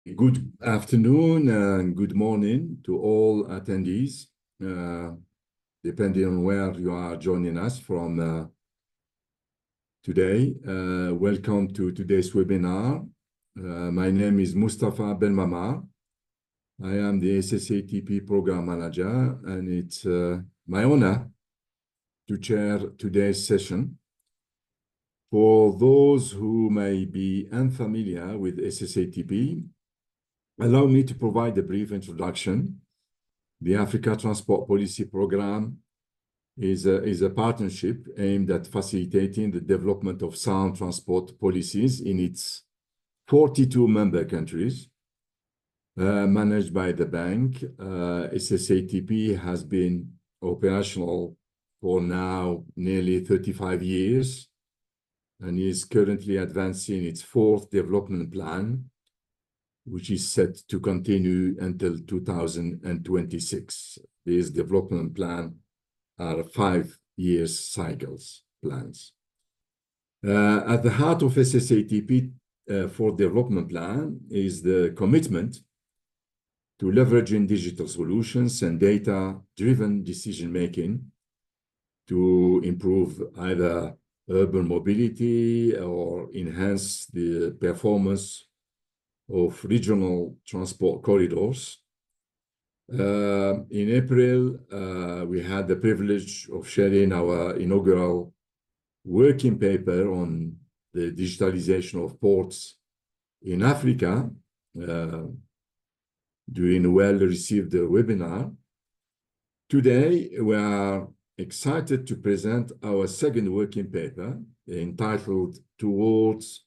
Good afternoon and good morning to all attendees, depending on where you are joining us from today. Welcome to today's webinar. My name is Mustafa Ben Mamar. I am the SSATP Program Manager, and it's my honor to chair today's session. For those who may be unfamiliar with SSATP, allow me to provide a brief introduction. The Africa Transport Policy Program is a partnership aimed at facilitating the development of sound transport policies in its 42 member countries. Managed by the bank, SSATP has been operational for now nearly 35 years and is currently advancing its fourth development plan, which is set to continue until 2026. These development plans are 5-year plans. At the heart of SSATP for development plan is the commitment to leveraging digital solutions and data-driven decision-making to improve either urban mobility or enhance the performance of regional transport corridors. In April, we had the privilege of sharing our inaugural working paper on the digitalization of ports in Africa during a well-received webinar. Today, we are excited to present our second working paper entitled Towards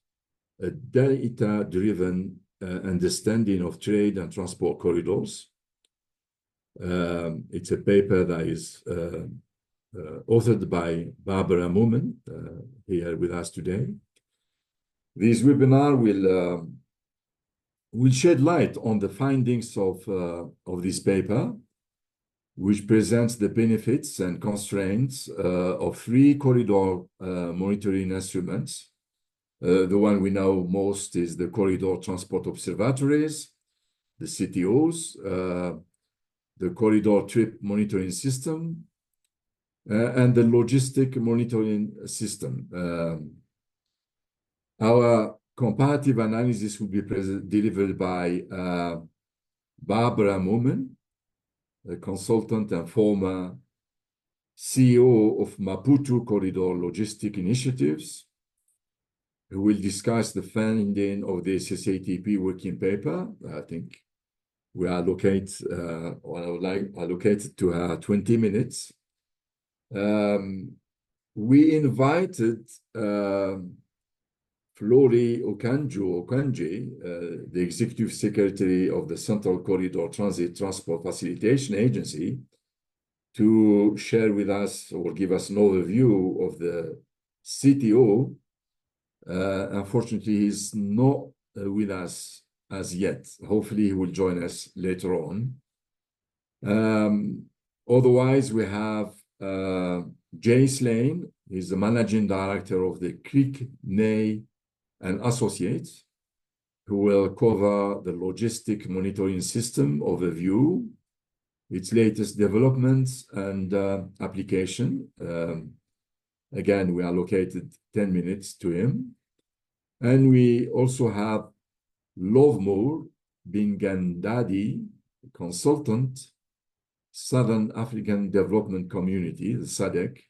a Data-Driven Understanding of Trade and Transport Corridors. It's a paper that is authored by Barbara Moomen here with us today. This webinar will shed light on the findings of this paper, which presents the benefits and constraints of 3 corridor monitoring instruments. The one we know most is the corridor transport observatories, the CTOs, the corridor trip monitoring system, and the logistic monitoring system. Our comparative analysis will be delivered by Barbara Moomen, a consultant and former CEO of Maputo Corridor Logistic Initiatives, who will discuss the finding of the SSATP working paper. I think we allocate to her 20 minutes. We invited Flori Okanji, the Executive Secretary of the Central Corridor Transit Transport Facilitation Agency, to share with us or give us an overview of the CTO. Unfortunately, he's not with us as yet. Hopefully, he will join us later on. Otherwise, we have Jay Slane. He's the Managing Director of the Creek, Ney and Associates, who will cover the logistic monitoring system overview, its latest developments and application. Again, we allocated 10 minutes to him. And we also have Lovemore Bingandadi, consultant, Southern African Development Community, the SADC,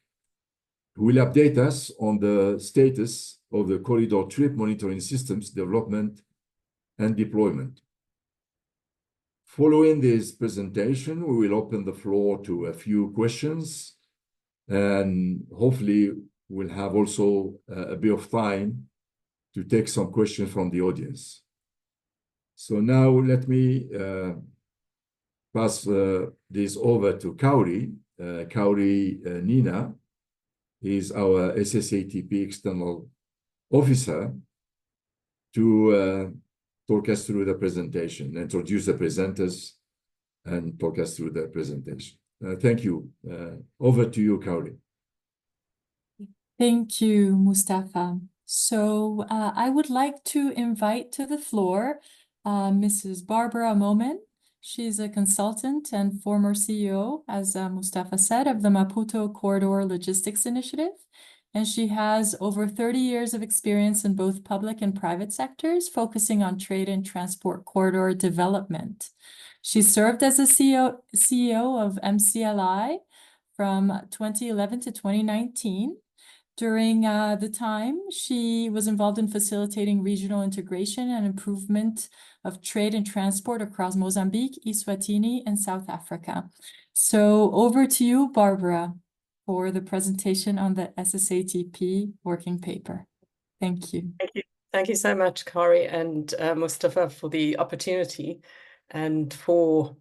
who will update us on the status of the corridor trip monitoring systems development and deployment. Following this presentation, we will open the floor to a few questions, and hopefully we'll have also a bit of time to take some questions from the audience. So now let me pass this over to Kauri. Kauri Nina is our SSATP external officer to talk us through the presentation, introduce the presenters, and talk us through the presentation. Thank you. Over to you, Kauri. Thank you, Mustafa. So I would like to invite to the floor Mrs. Barbara Momen. She's a consultant and former CEO, as Mustafa said, of the Maputo Corridor Logistics Initiative. And she has over 30 years of experience in both public and private sectors, focusing on trade and transport corridor development. She served as a CEO of MCLI from 2011 to 2019. During the time, she was involved in facilitating regional integration and improvement of trade and transport across Mozambique, Eswatini, and South Africa. So over to you, Barbara, for the presentation on the SSATP working paper. Thank you. Thank you. Thank you so much, Kari and Mustafa, for the opportunity and for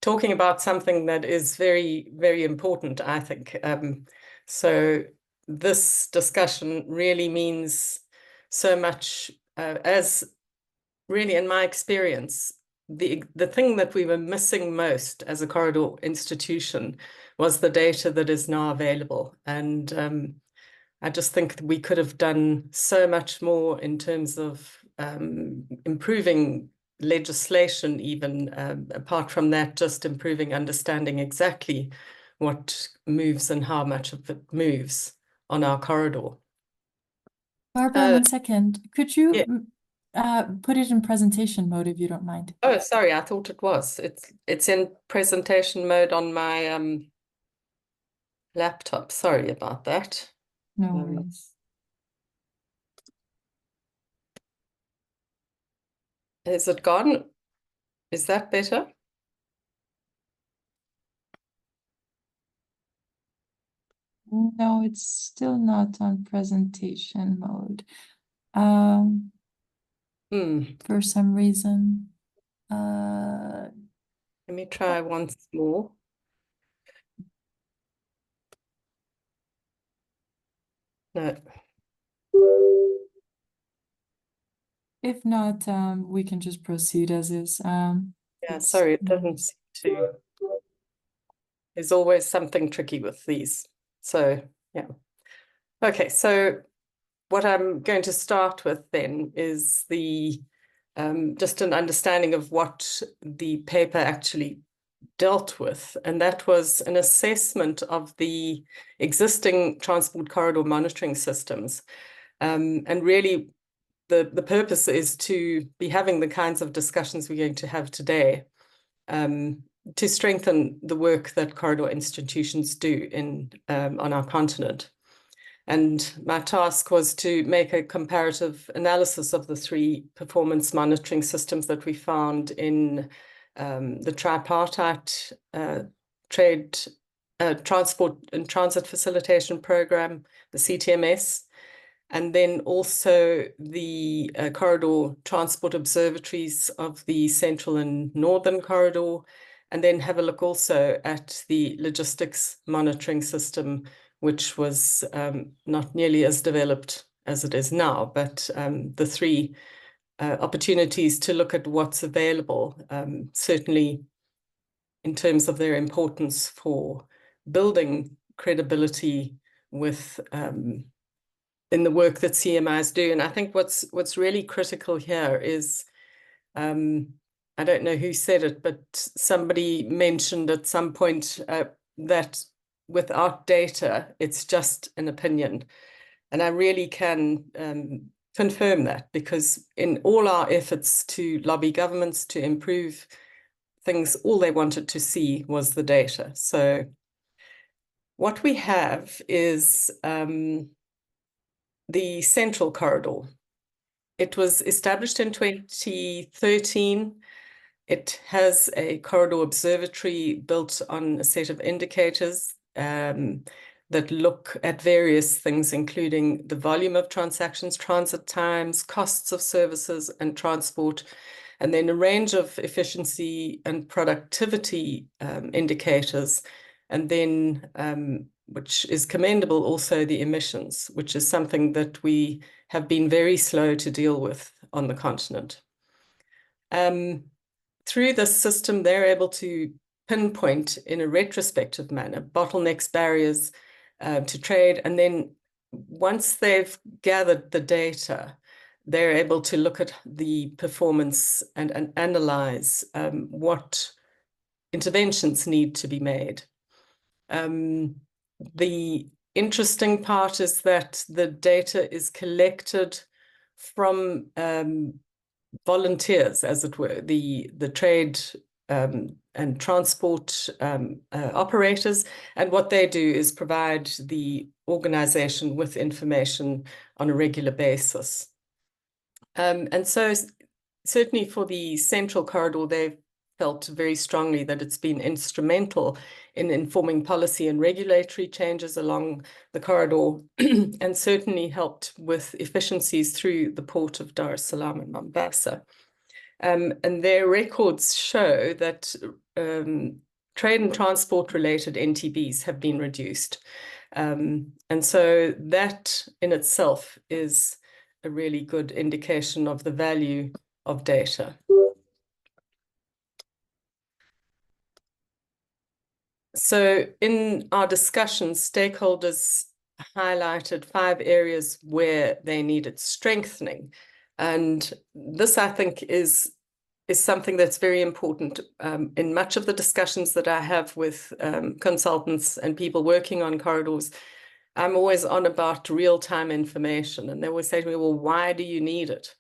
talking about something that is very, very important, I think. So this discussion really means so much, as really in my experience, the thing that we were missing most as a corridor institution was the data that is now available. And I just think that we could have done so much more in terms of improving legislation, even apart from that, just improving understanding exactly what moves and how much of it moves on our corridor. Barbara, 1 second. Could you yeah. Put it in presentation mode if you don't mind? Oh, sorry, I thought it was. It's in presentation mode on my laptop. Sorry about that. No worries. Is it gone? Is that better? No, it's still not on presentation mode. For some reason. Let me try once more. No. If not, we can just proceed as is. Yeah, sorry, it doesn't seem to. There's always something tricky with these. So, yeah. Okay, so what I'm going to start with then is the just an understanding of what the paper actually dealt with, and that was an assessment of the existing transport corridor monitoring systems. And really, the purpose is to be having the kinds of discussions we're going to have today, to strengthen the work that corridor institutions do on our continent. And my task was to make a comparative analysis of the 3 performance monitoring systems that we found in the tripartite transport and transit facilitation program, the CTMS, and then also the corridor transport observatories of the central and northern corridor, and then have a look also at the logistics monitoring system, which was not nearly as developed as it is now, but the 3 opportunities to look at what's available, certainly in terms of their importance for building credibility with in the work that CMIs do. And I think what's really critical here is, I don't know who said it, but somebody mentioned at some point that without data, it's just an opinion. And I really can confirm that, because in all our efforts to lobby governments to improve things, all they wanted to see was the data. So what we have is the Central Corridor. It was established in 2013. It has a corridor observatory built on a set of indicators that look at various things, including the volume of transactions, transit times, costs of services and transport, and then a range of efficiency and productivity indicators, and then which is commendable, also the emissions, which is something that we have been very slow to deal with on the continent. Through this system, they're able to pinpoint in a retrospective manner bottlenecks, barriers to trade, and then once they've gathered the data, they're able to look at the performance and analyze what interventions need to be made. The interesting part is that the data is collected from volunteers, as it were, the trade and transport operators, and what they do is provide the organization with information on a regular basis. And so certainly for the Central Corridor, they've felt very strongly that it's been instrumental in informing policy and regulatory changes along the corridor, and certainly helped with efficiencies through the port of Dar es Salaam and Mombasa. And their records show that trade and transport related NTBs have been reduced. And so that in itself is a really good indication of the value of data. So in our discussions, stakeholders highlighted 5 areas where they needed strengthening. And this, I think, is something that's very important. In much of the discussions that I have with consultants and people working on corridors, I'm always on about real-time information. And they always say to me, well, why do you need it?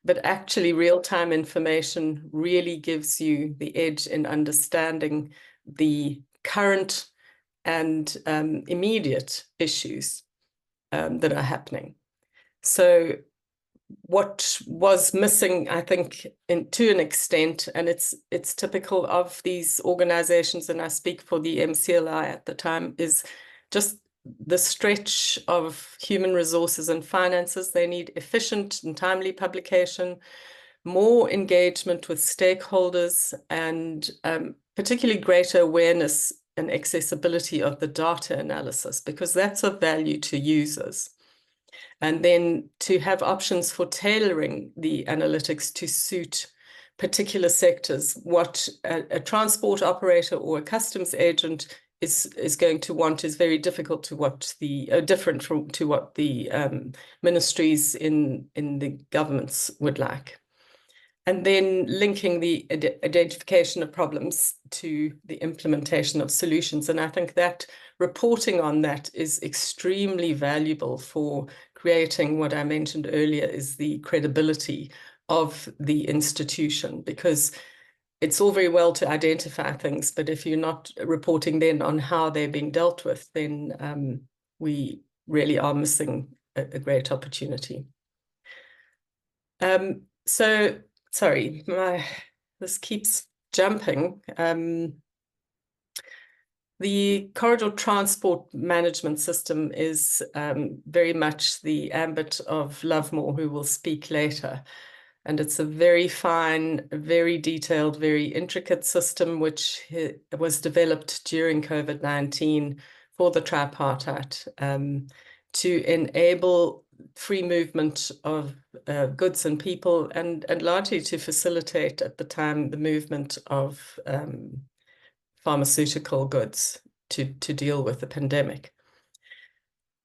But actually, real-time information really gives you the edge in understanding the current and immediate issues that are happening. So what was missing, I think, to an extent, and it's typical of these organizations, and I speak for the MCLI at the time, is just the stretch of human resources and finances. They need efficient and timely publication, more engagement with stakeholders, and particularly greater awareness and accessibility of the data analysis, because that's of value to users. And then to have options for tailoring the analytics to suit particular sectors. What a transport operator or a customs agent is going to want is very difficult to what the different to what the ministries in the governments would like. And then linking the identification of problems to the implementation of solutions. And I think that reporting on that is extremely valuable for creating what I mentioned earlier is the credibility of the institution, because it's all very well to identify things, but if you're not reporting then on how they're being dealt with, then we really are missing a great opportunity. So, sorry, this keeps jumping. The corridor transport management system is very much the ambit of Lovemore, who will speak later. And it's a very fine, very detailed, very intricate system, which was developed during COVID-19 for the tripartite to enable free movement of goods and people, and largely to facilitate at the time the movement of pharmaceutical goods to deal with the pandemic.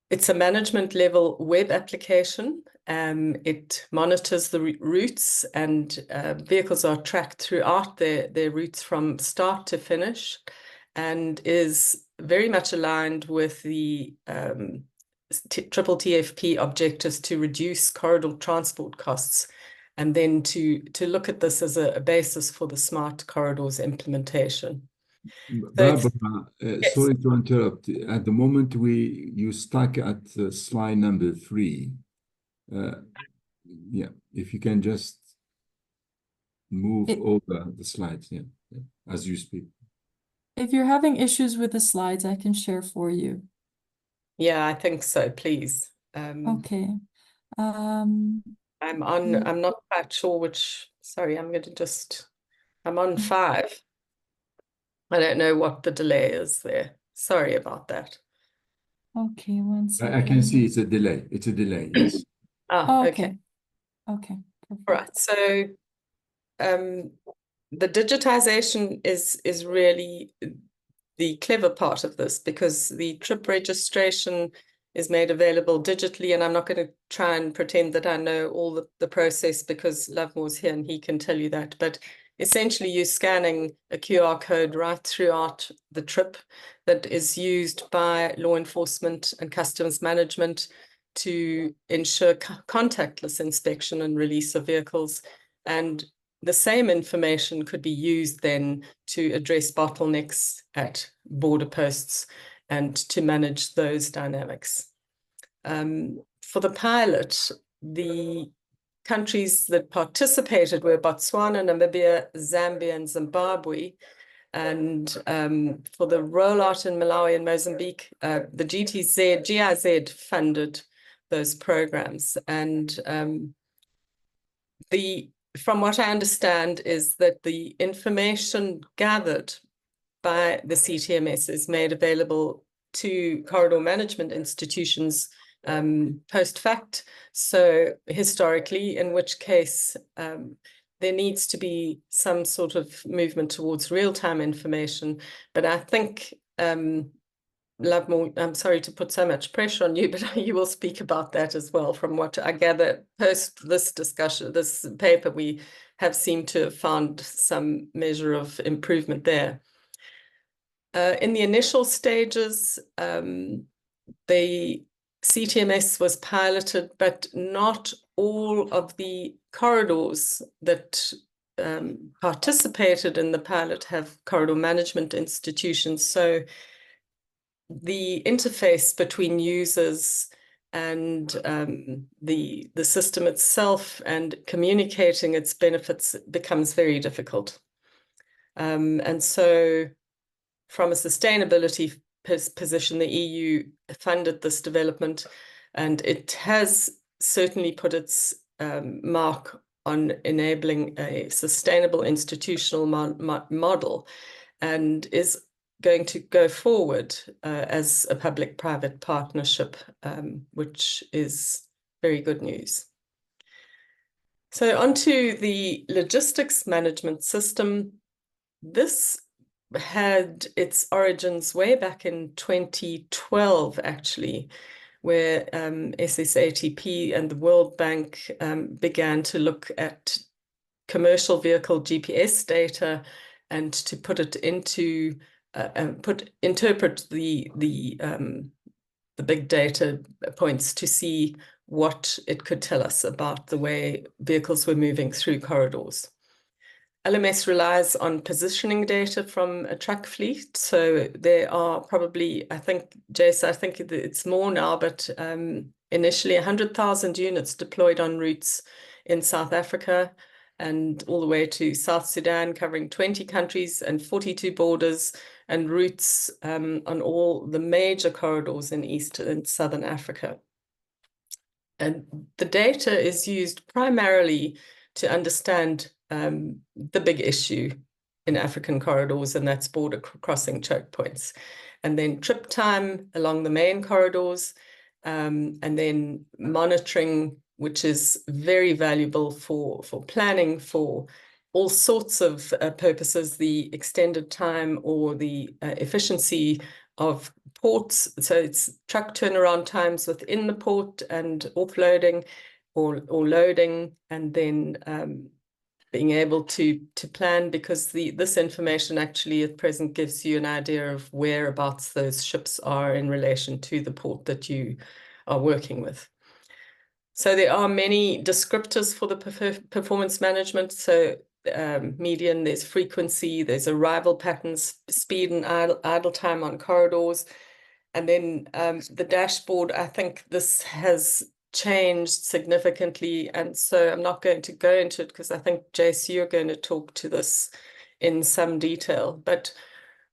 It's a management level web application. It monitors the routes, and vehicles are tracked throughout their routes from start to finish, and is very much aligned with the triple TFP objectives to reduce corridor transport costs, and then to look at this as a basis for the smart corridors implementation. Barbara, yes. Sorry to interrupt. At the moment, you stuck at slide number 3. Yeah, if you can just move over the slides, yeah, as you speak. If you're having issues with the slides, I can share for you. Yeah, I think so, please. Okay. I'm not quite sure which, sorry, I'm on 5. I don't know what the delay is there. Sorry about that. Okay, one second. I can see it's a delay. It's a delay, yes. Okay. Okay. Perfect. All right. So the digitization is really the clever part of this, because the trip registration is made available digitally, and I'm not going to try and pretend that I know all the process, because Lovemore's here and he can tell you that. But essentially, you're scanning a QR code right throughout the trip that is used by law enforcement and customs management to ensure contactless inspection and release of vehicles. And the same information could be used then to address bottlenecks at border posts and to manage those dynamics. For the pilot, the countries that participated were Botswana, Namibia, Zambia, and Zimbabwe. And for the rollout in Malawi and Mozambique, the GIZ funded those programs. And from what I understand is that the information gathered by the CTMS is made available to corridor management institutions post fact, so historically, in which case there needs to be some sort of movement towards real-time information. But I think, Lovemore, I'm sorry to put so much pressure on you, but you will speak about that as well. From what I gather, post this discussion, this paper, we have seemed to have found some measure of improvement there. In the initial stages, the CTMS was piloted, but not all of the corridors that participated in the pilot have corridor management institutions. So the interface between users and the system itself and communicating its benefits becomes very difficult. And so from a sustainability position, the EU funded this development, and it has certainly put its mark on enabling a sustainable institutional model, and is going to go forward as a public-private partnership, which is very good news. So onto the logistics management system. This had its origins way back in 2012, actually, where SSATP and the World Bank began to look at commercial vehicle GPS data and to put it into interpret the big data points to see what it could tell us about the way vehicles were moving through corridors. LMS relies on positioning data from a truck fleet. So there are probably, I think, Jace, I think it's more now, but initially 100,000 units deployed on routes in South Africa and all the way to South Sudan, covering 20 countries and 42 borders, and routes on all the major corridors in East and Southern Africa. And the data is used primarily to understand the big issue in African corridors, and that's border crossing choke points. And then trip time along the main corridors, and then monitoring, which is very valuable for planning for all sorts of purposes, the extended time or the efficiency of ports. So it's truck turnaround times within the port and offloading or loading, and then being able to plan, because this information actually at present gives you an idea of whereabouts those ships are in relation to the port that you are working with. So there are many descriptors for the performance management. So median, there's frequency, there's arrival patterns, speed and idle time on corridors. And then the dashboard, I think this has changed significantly. And so I'm not going to go into it because I think, Jace, you're going to talk to this in some detail. But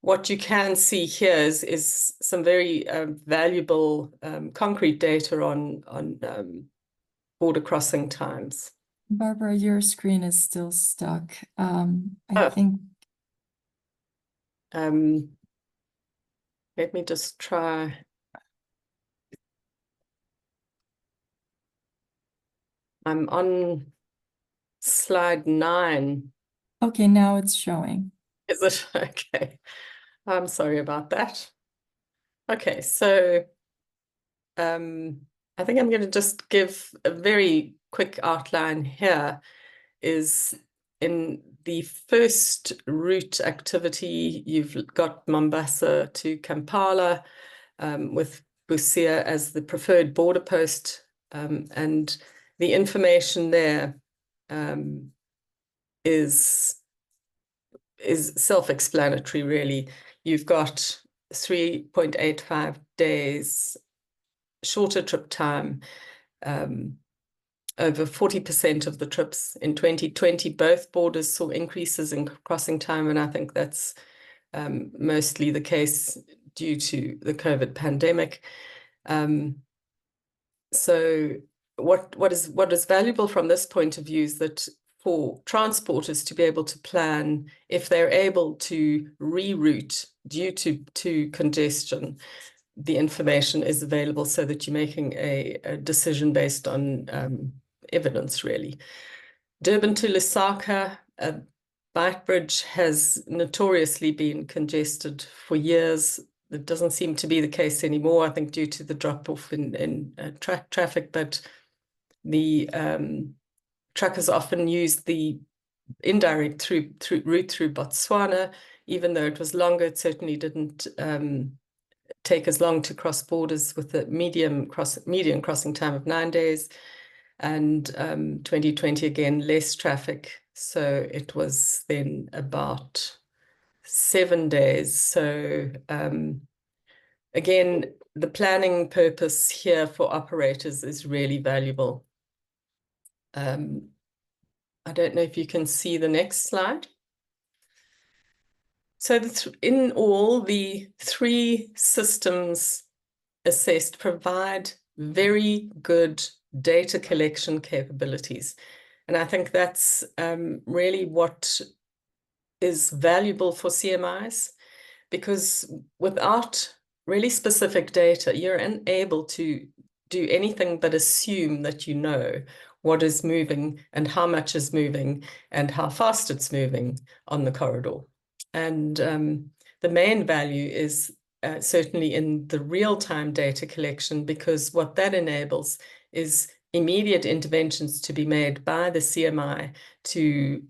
what you can see here is some very valuable concrete data on border crossing times. Barbara, your screen is still stuck. I think. Let me just try. I'm on slide 9. Okay, now it's showing. Is it? Okay. I'm sorry about that. Okay, so I think I'm going to just give a very quick outline here. Is in the first route activity, you've got Mombasa to Kampala, with Busia as the preferred border post, and the information there is self-explanatory, really. You've got 3.85 days shorter trip time, over 40% of the trips in 2020. Both borders saw increases in crossing time, and I think that's mostly the case due to the COVID pandemic. So what is valuable from this point of view is that for transporters to be able to plan, if they're able to reroute due to congestion, the information is available so that you're making a decision based on evidence, really. Durban to Lusaka, Bike Bridge has notoriously been congested for years. It doesn't seem to be the case anymore, I think, due to the drop-off in traffic, but the truckers often use the indirect route through Botswana. Even though it was longer, it certainly didn't take as long to cross borders, with the median crossing time of 9 days. And 2020, again, less traffic. So it was then about 7 days. So again, the planning purpose here for operators is really valuable. I don't know if you can see the next slide. So in all, the 3 systems assessed provide very good data collection capabilities. And I think that's really what is valuable for CMIs, because without really specific data, you're unable to do anything but assume that you know what is moving and how much is moving and how fast it's moving on the corridor. And the main value is certainly in the real-time data collection, because what that enables is immediate interventions to be made by the CMI to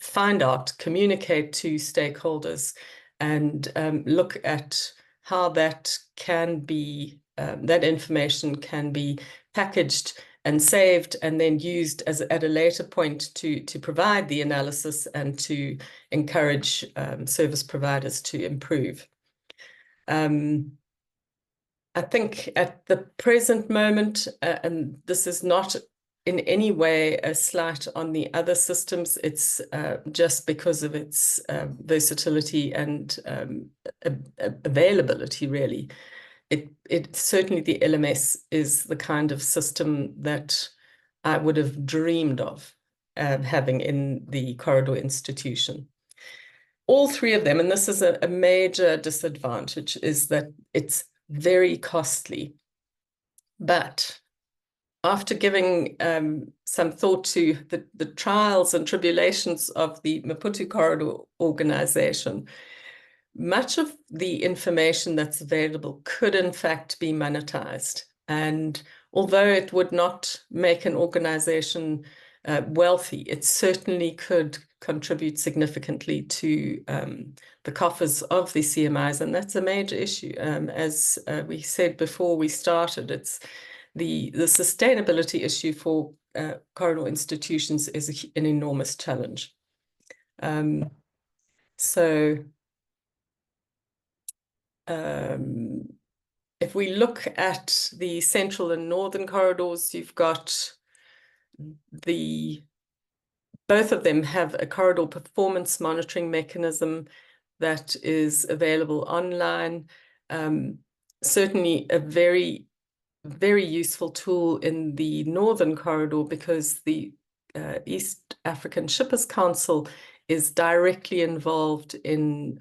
find out, communicate to stakeholders, and look at how that can be, that information can be packaged and saved and then used at a later point to provide the analysis and to encourage service providers to improve. I think at the present moment, and this is not in any way a slight on the other systems, it's just because of its versatility and availability, really. It certainly, the LMS is the kind of system that I would have dreamed of having in the corridor institution. All 3 of them, and this is a major disadvantage, is that it's very costly. But after giving some thought to the trials and tribulations of the Maputo Corridor organization, much of the information that's available could in fact be monetized. And although it would not make an organization wealthy, it certainly could contribute significantly to the coffers of the CMIs, and that's a major issue. As we said before we started, it's the sustainability issue for corridor institutions is an enormous challenge. If we look at the central and northern corridors, you've got both of them have a corridor performance monitoring mechanism that is available online. Certainly a very, very useful tool in the northern corridor, because the East African Shippers Council is directly involved in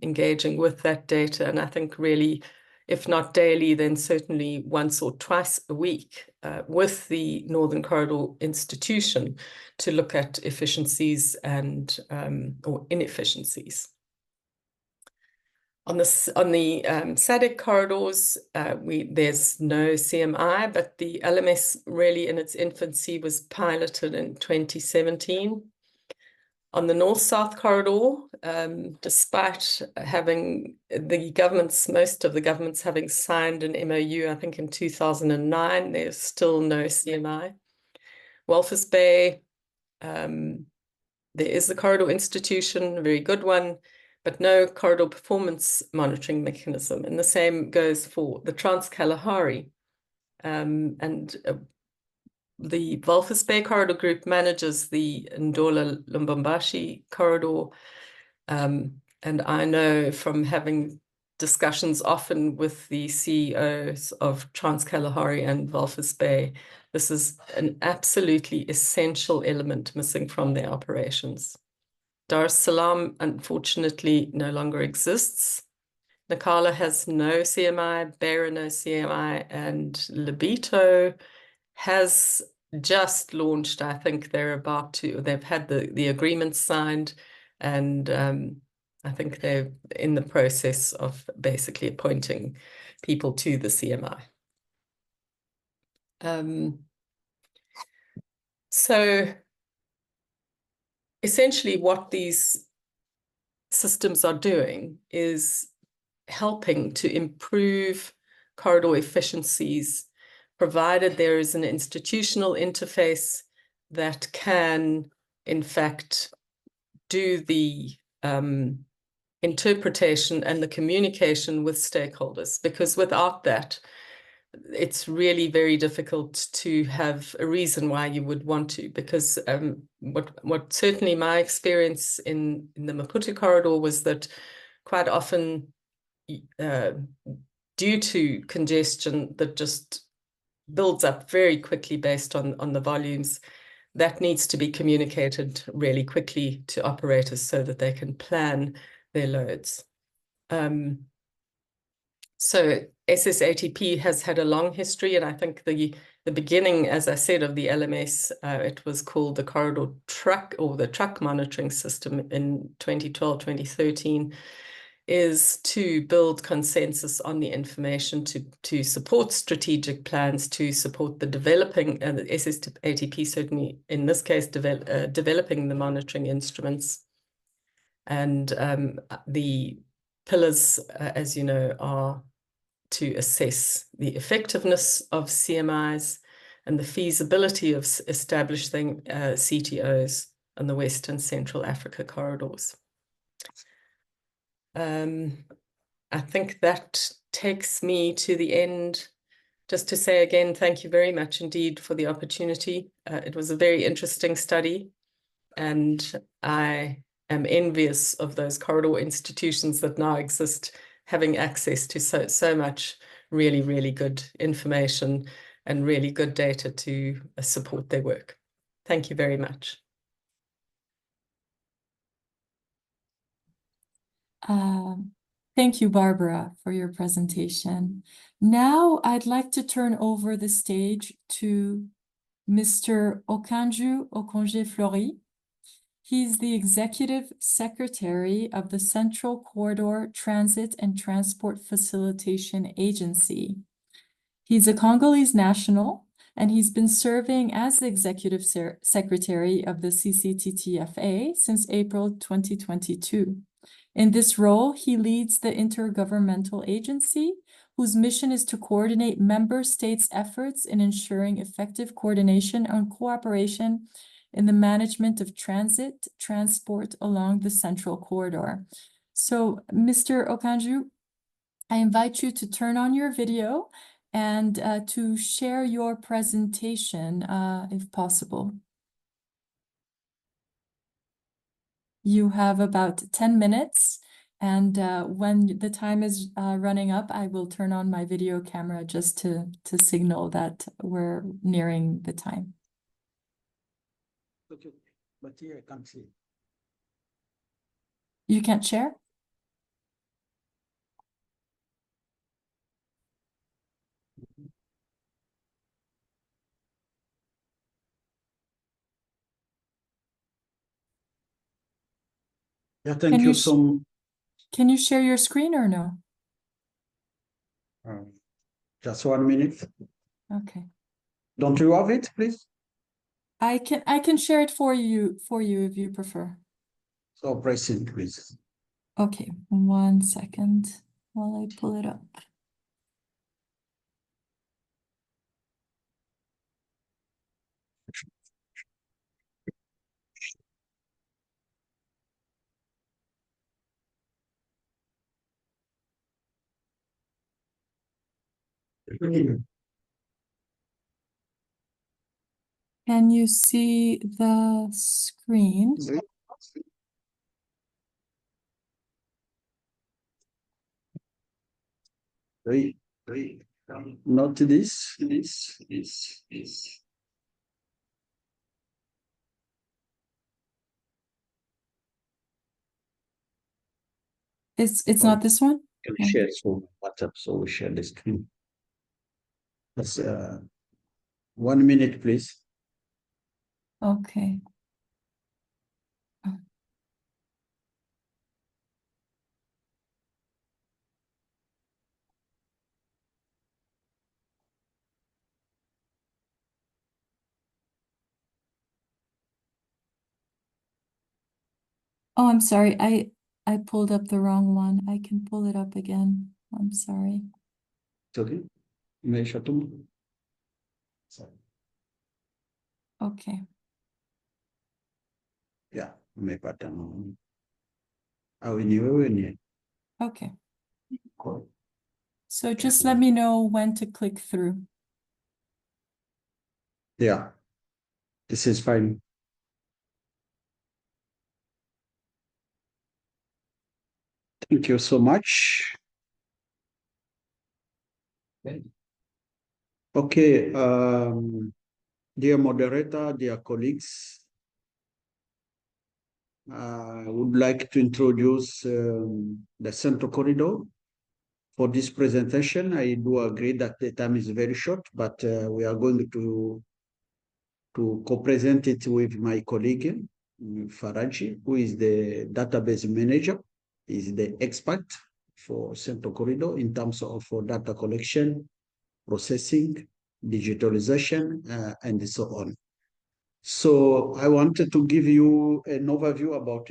engaging with that data. And I think really, if not daily, then certainly once or twice a week with the Northern Corridor Institution to look at efficiencies and or inefficiencies. On the SADC corridors, there's no CMI, but the LMS really in its infancy was piloted in 2017. On the North-South corridor, despite having most of the governments having signed an MOU, I think in 2009, there's still no CMI. Walvis Bay, there is the Corridor Institution, a very good one, but no corridor performance monitoring mechanism. And the same goes for the Trans-Kalahari. The Walvis Bay Corridor Group manages the Ndola-Lubumbashi corridor. And I know from having discussions often with the CEOs of Trans-Kalahari and Walvis Bay, this is an absolutely essential element missing from their operations. Dar es Salaam, unfortunately, no longer exists. Nacala has no CMI, Beira no CMI, and Lobito has just launched. I think they've had the agreement signed, and I think they're in the process of basically appointing people to the CMI. So essentially what these systems are doing is helping to improve corridor efficiencies, provided there is an institutional interface that can, in fact, do the interpretation and the communication with stakeholders. Because without that, it's really very difficult to have a reason why you would want to, because what certainly my experience in the Maputo corridor was that quite often due to congestion that just builds up very quickly based on the volumes, that needs to be communicated really quickly to operators so that they can plan their loads. So SSATP has had a long history, and I think the beginning, as I said, of the LMS, it was called the corridor truck, or the truck monitoring system in 2012, 2013, is to build consensus on the information to support strategic plans, to support the developing, and the SSATP certainly in this case developing the monitoring instruments. And the pillars, as you know, are to assess the effectiveness of CMIs and the feasibility of establishing CTOs on the West and Central Africa corridors. I think that takes me to the end. Just to say again, thank you very much indeed for the opportunity. It was a very interesting study, and I am envious of those corridor institutions that now exist, having access to so much really, really good information and really good data to support their work. Thank you very much. Thank you, Barbara, for your presentation. Now I'd like to turn over the stage to Mr. Okanju Okonje-Fleury. He's the Executive Secretary of the Central Corridor Transit and Transport Facilitation Agency. He's a Congolese national, and he's been serving as the Executive Secretary of the CCTTFA since April 2022. In this role, he leads the intergovernmental agency, whose mission is to coordinate member states' efforts in ensuring effective coordination and cooperation in the management of transport along the Central Corridor. So, Mr. Okanju, I invite you to turn on your video and to share your presentation, if possible. You have about 10 minutes, and when the time is running up, I will turn on my video camera just to signal that we're nearing the time. Okay, but here I can't see. You can't share? Yeah, thank you. Can you share your screen or no? Just 1 minute. Okay. Don't you have it, please? I can share it for you if you prefer. So press it, please. Okay, 1 second while I pull it up. Can you see the screen? Not this. It's not this one? Can share so WhatsApp, so we share the screen. That's 1 minute, please. Okay. Oh, I'm sorry. I pulled up the wrong one. I can pull it up again. I'm sorry. It's okay. May I shut them? Sorry. Okay. Yeah, may pattern. When Okay. Cool. So just let me know when to click through. Yeah, this is fine. Thank you so much. Okay, dear moderator, dear colleagues, I would like to introduce the Central Corridor. For this presentation, I do agree that the time is very short, but we are going to co-present it with my colleague, Faraji, who is the database manager, is the expert for Central Corridor in terms of data collection, processing, digitalization, and so on. So I wanted to give you an overview about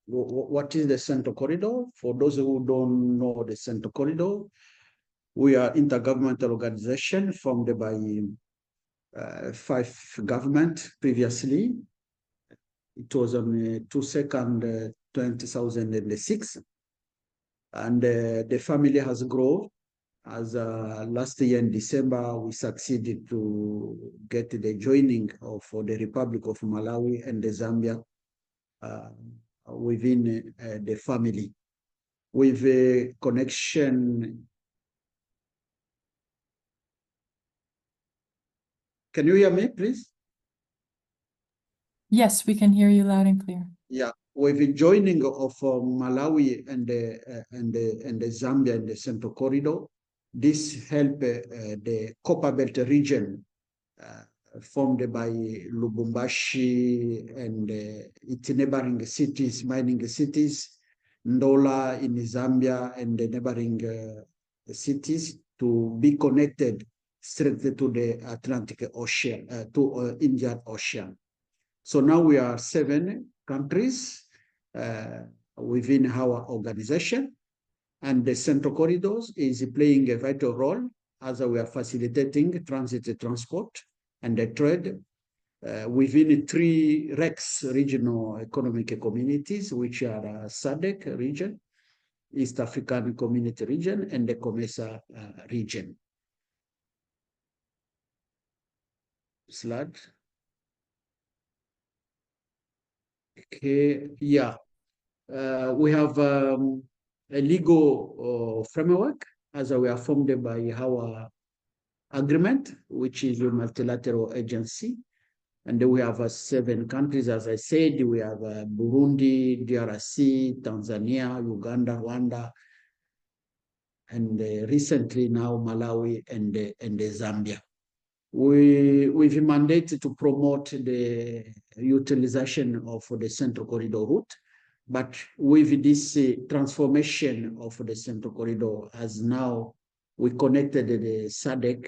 what is the Central Corridor. For those who don't know the Central Corridor, we are intergovernmental organization formed by 5 governments previously. It was on 2nd, 2006. And the family has grown. As last year in December, we succeeded to get the joining of the Republic of Malawi and the Zambia within the family, with a connection. Can you hear me, please? Yes, we can hear you loud and clear. Yeah, with the joining of Malawi and the Zambia and the Central Corridor, this helped the Copper Belt region formed by Lubumbashi and its neighboring cities, mining cities, Ndola in Zambia and the neighboring cities to be connected straight to the Atlantic Ocean, to Indian Ocean. So now we are 7 countries within our organization, and the Central Corridors is playing a vital role as we are facilitating transit transport and the trade within 3 REX, regional economic communities, which are SADC region, East African Community region, and the COMESA region. Slide. Okay, yeah. We have a legal framework as we are formed by our agreement, which is a multilateral agency. And then we have 7 countries, as I said. We have Burundi, DRC, Tanzania, Uganda, Rwanda, and recently now Malawi and Zambia. We've mandated to promote the utilization of the Central Corridor route But with this transformation of the Central Corridor, as now we connected the SADC,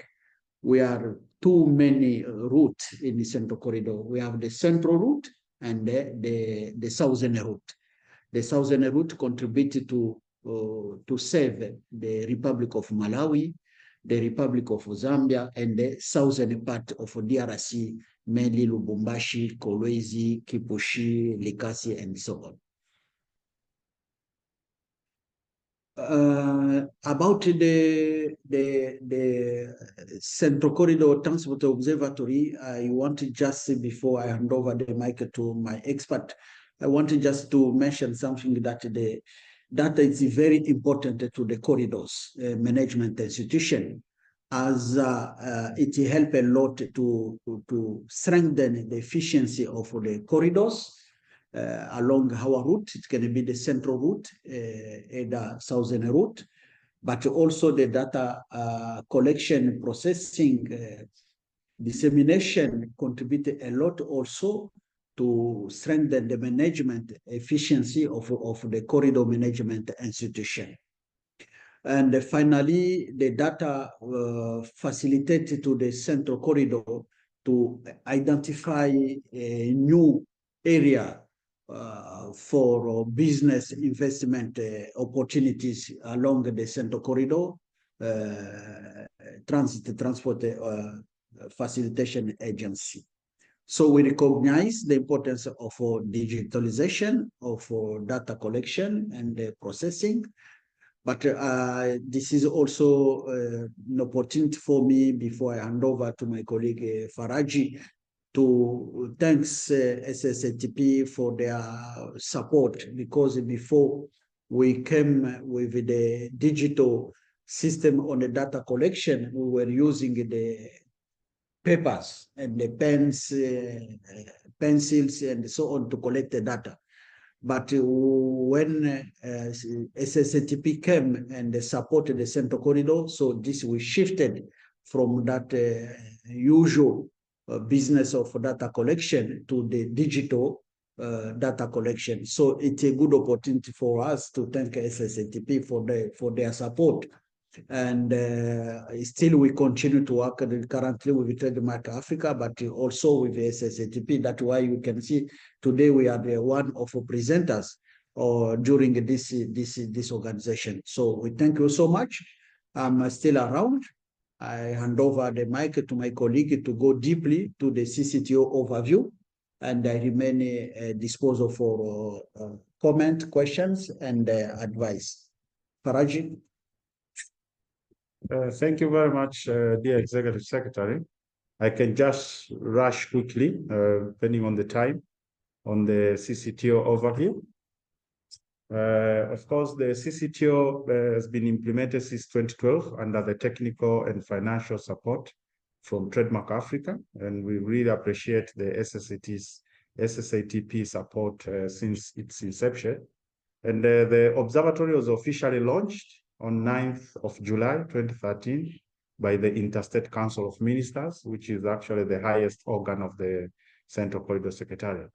we are too many routes in the Central Corridor. We have the central route and the southern route. The southern route contributed to save the Republic of Malawi, the Republic of Zambia, and the southern part of DRC, mainly Lubumbashi, Kolwezi, Kipushi, Likasi, and so on. About the Central Corridor Transport Observatory, I wanted just before I hand over the mic to my expert, I wanted just to mention something that the data is very important to the corridors management institution, as it helps a lot to strengthen the efficiency of the corridors along our route. It can be the central route and the southern route, but also the data collection, processing, dissemination contribute a lot also to strengthen the management efficiency of the corridor management institution. And finally, the data facilitated to the central corridor to identify a new area for business investment opportunities along the central corridor, transport facilitation agency. So we recognize the importance of digitalization of data collection and processing, but this is also an opportunity for me, before I hand over to my colleague Faraji, to thanks SSATP for their support, because before we came with the digital system on the data collection, we were using the papers and the pens, pencils and so on to collect the data. But when SSATP came and supported the central corridor, so this we shifted from that usual business of data collection to the digital data collection. So it's a good opportunity for us to thank SSATP for their support. And still we continue to work currently with Trademark Africa, but also with SSATP. That's why you can see today we are the one of the presenters during this organization. So we thank you so much. I'm still around. I hand over the mic to my colleague to go deeply to the CCTO overview, and I remain at disposal for comment, questions, and advice. Faraji. Thank you very much, dear Executive Secretary. I can just rush quickly, depending on the time, on the CCTO overview. Of course, the CCTO has been implemented since 2012 under the technical and financial support from Trademark Africa, and we really appreciate the SSATP support since its inception. And the observatory was officially launched on 9th of July 2013 by the Interstate Council of Ministers, which is actually the highest organ of the Central Corridor Secretariat.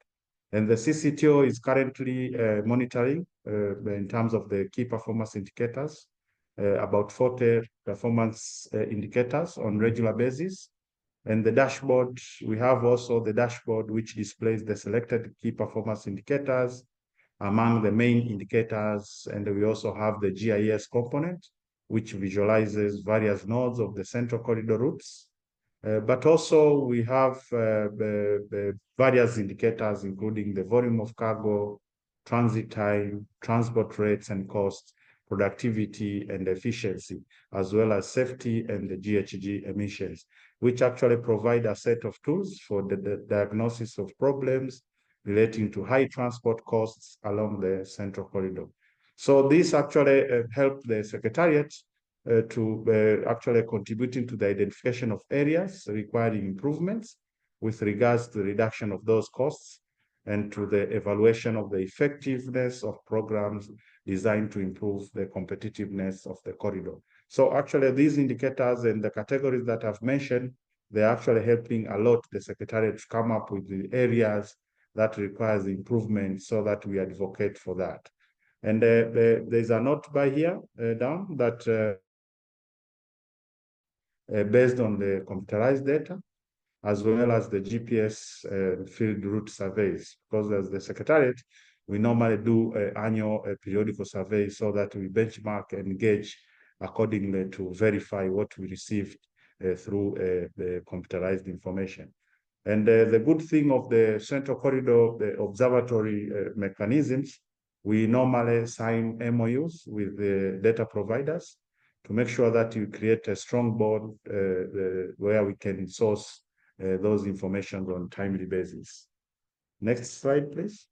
And the CCTO is currently monitoring, in terms of the key performance indicators, about 40 performance indicators on regular basis. And the dashboard, we have also the dashboard which displays the selected key performance indicators among the main indicators. And we also have the GIS component, which visualizes various nodes of the Central Corridor routes. But also we have various indicators, including the volume of cargo, transit time, transport rates and costs, productivity and efficiency, as well as safety and the GHG emissions, which actually provide a set of tools for the diagnosis of problems relating to high transport costs along the Central Corridor. So this actually helped the Secretariat to actually contributing to the identification of areas requiring improvements with regards to the reduction of those costs and to the evaluation of the effectiveness of programs designed to improve the competitiveness of the corridor. So actually these indicators and the categories that I've mentioned, they're actually helping a lot the Secretariat to come up with the areas that requires improvement so that we advocate for that. And there's a note by here down that based on the computerized data, as well as the GPS field route surveys, because as the Secretariat, we normally do annual periodical surveys so that we benchmark and gauge accordingly to verify what we received through the computerized information. And the good thing of the Central Corridor, the observatory mechanisms, we normally sign MOUs with the data providers to make sure that you create a strong bond where we can source those information on a timely basis. Next slide, please.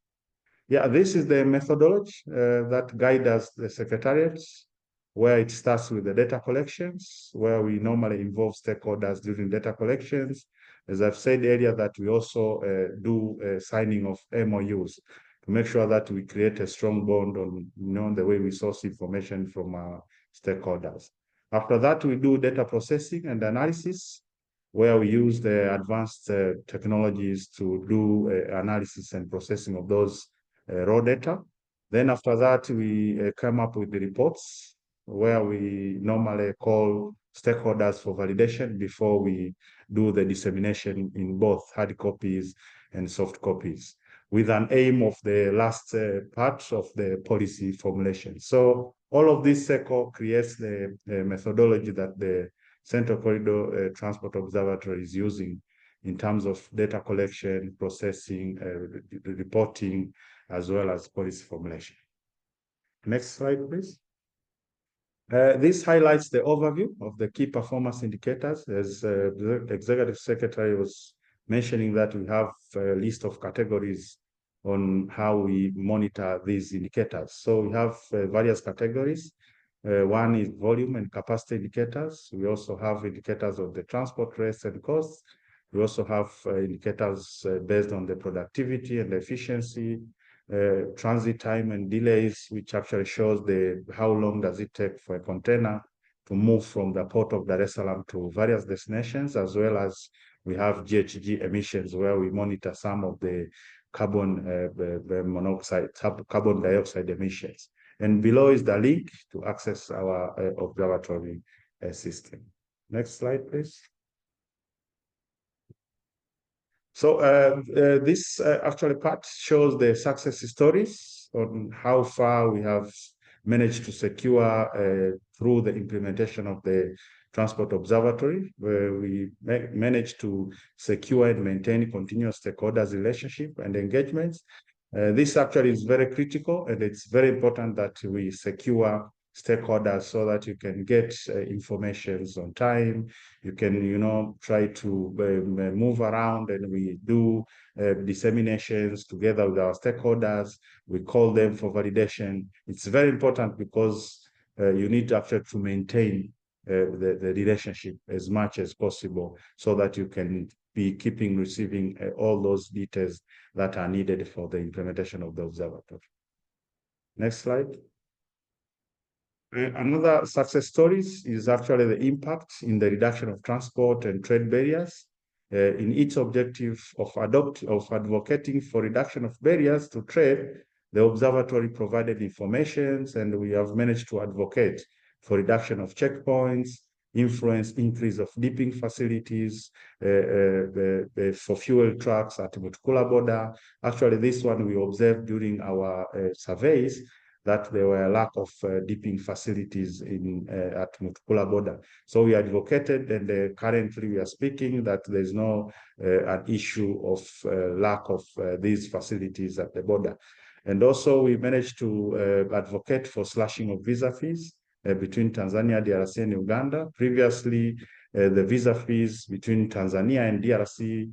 Yeah, this is the methodology that guides us, the secretariats, where it starts with the data collections, where we normally involve stakeholders during data collections. As I've said earlier, that we also do signing of MOUs to make sure that we create a strong bond on the way we source information from our stakeholders. After that, we do data processing and analysis, where we use the advanced technologies to do analysis and processing of those raw data. Then after that, we come up with the reports, where we normally call stakeholders for validation before we do the dissemination in both hard copies and soft copies, with an aim of the last part of the policy formulation. So all of this cycle creates the methodology that the Central Corridor Transport Observatory is using in terms of data collection, processing, reporting, as well as policy formulation. Next slide, please. This highlights the overview of the key performance indicators. As the Executive Secretary was mentioning, that we have a list of categories on how we monitor these indicators. So we have various categories. One is volume and capacity indicators. We also have indicators of the transport rates and costs. We also have indicators based on the productivity and efficiency, transit time and delays, which actually shows how long does it take for a container to move from the port of Dar es Salaam to various destinations, as well as we have GHG emissions, where we monitor some of the carbon dioxide emissions. And below is the link to access our observatory system. Next slide, please. So this actually part shows the success stories on how far we have managed to secure through the implementation of the Transport Observatory, where we managed to secure and maintain continuous stakeholders relationship and engagements. This actually is very critical, and it's very important that we secure stakeholders so that you can get information on time. You can, try to move around, and we do disseminations together with our stakeholders. We call them for validation. It's very important because you need actually to maintain the relationship as much as possible so that you can be receiving all those details that are needed for the implementation of the observatory. Next slide. Another success stories is actually the impact in the reduction of transport and trade barriers. In its objective of advocating for reduction of barriers to trade, the observatory provided information, and we have managed to advocate for reduction of checkpoints, increase of dipping facilities, for fuel trucks at Mutukula border. Actually, this one we observed during our surveys, that there were a lack of dipping facilities at Mutukula border. So we advocated, and currently we are speaking that there's no an issue of lack of these facilities at the border. And also we managed to advocate for slashing of visa fees between Tanzania, DRC, and Uganda. Previously, the visa fees between Tanzania and DRC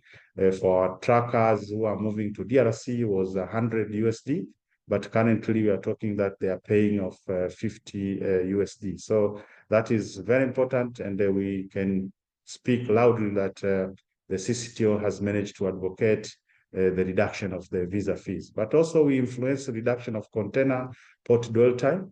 for truckers who are moving to DRC was 100 USD. But currently we are talking that they are paying of 50 USD. So that is very important, and we can speak loudly that the CCTO has managed to advocate the reduction of the visa fees. But also we influence the reduction of container port dwell time.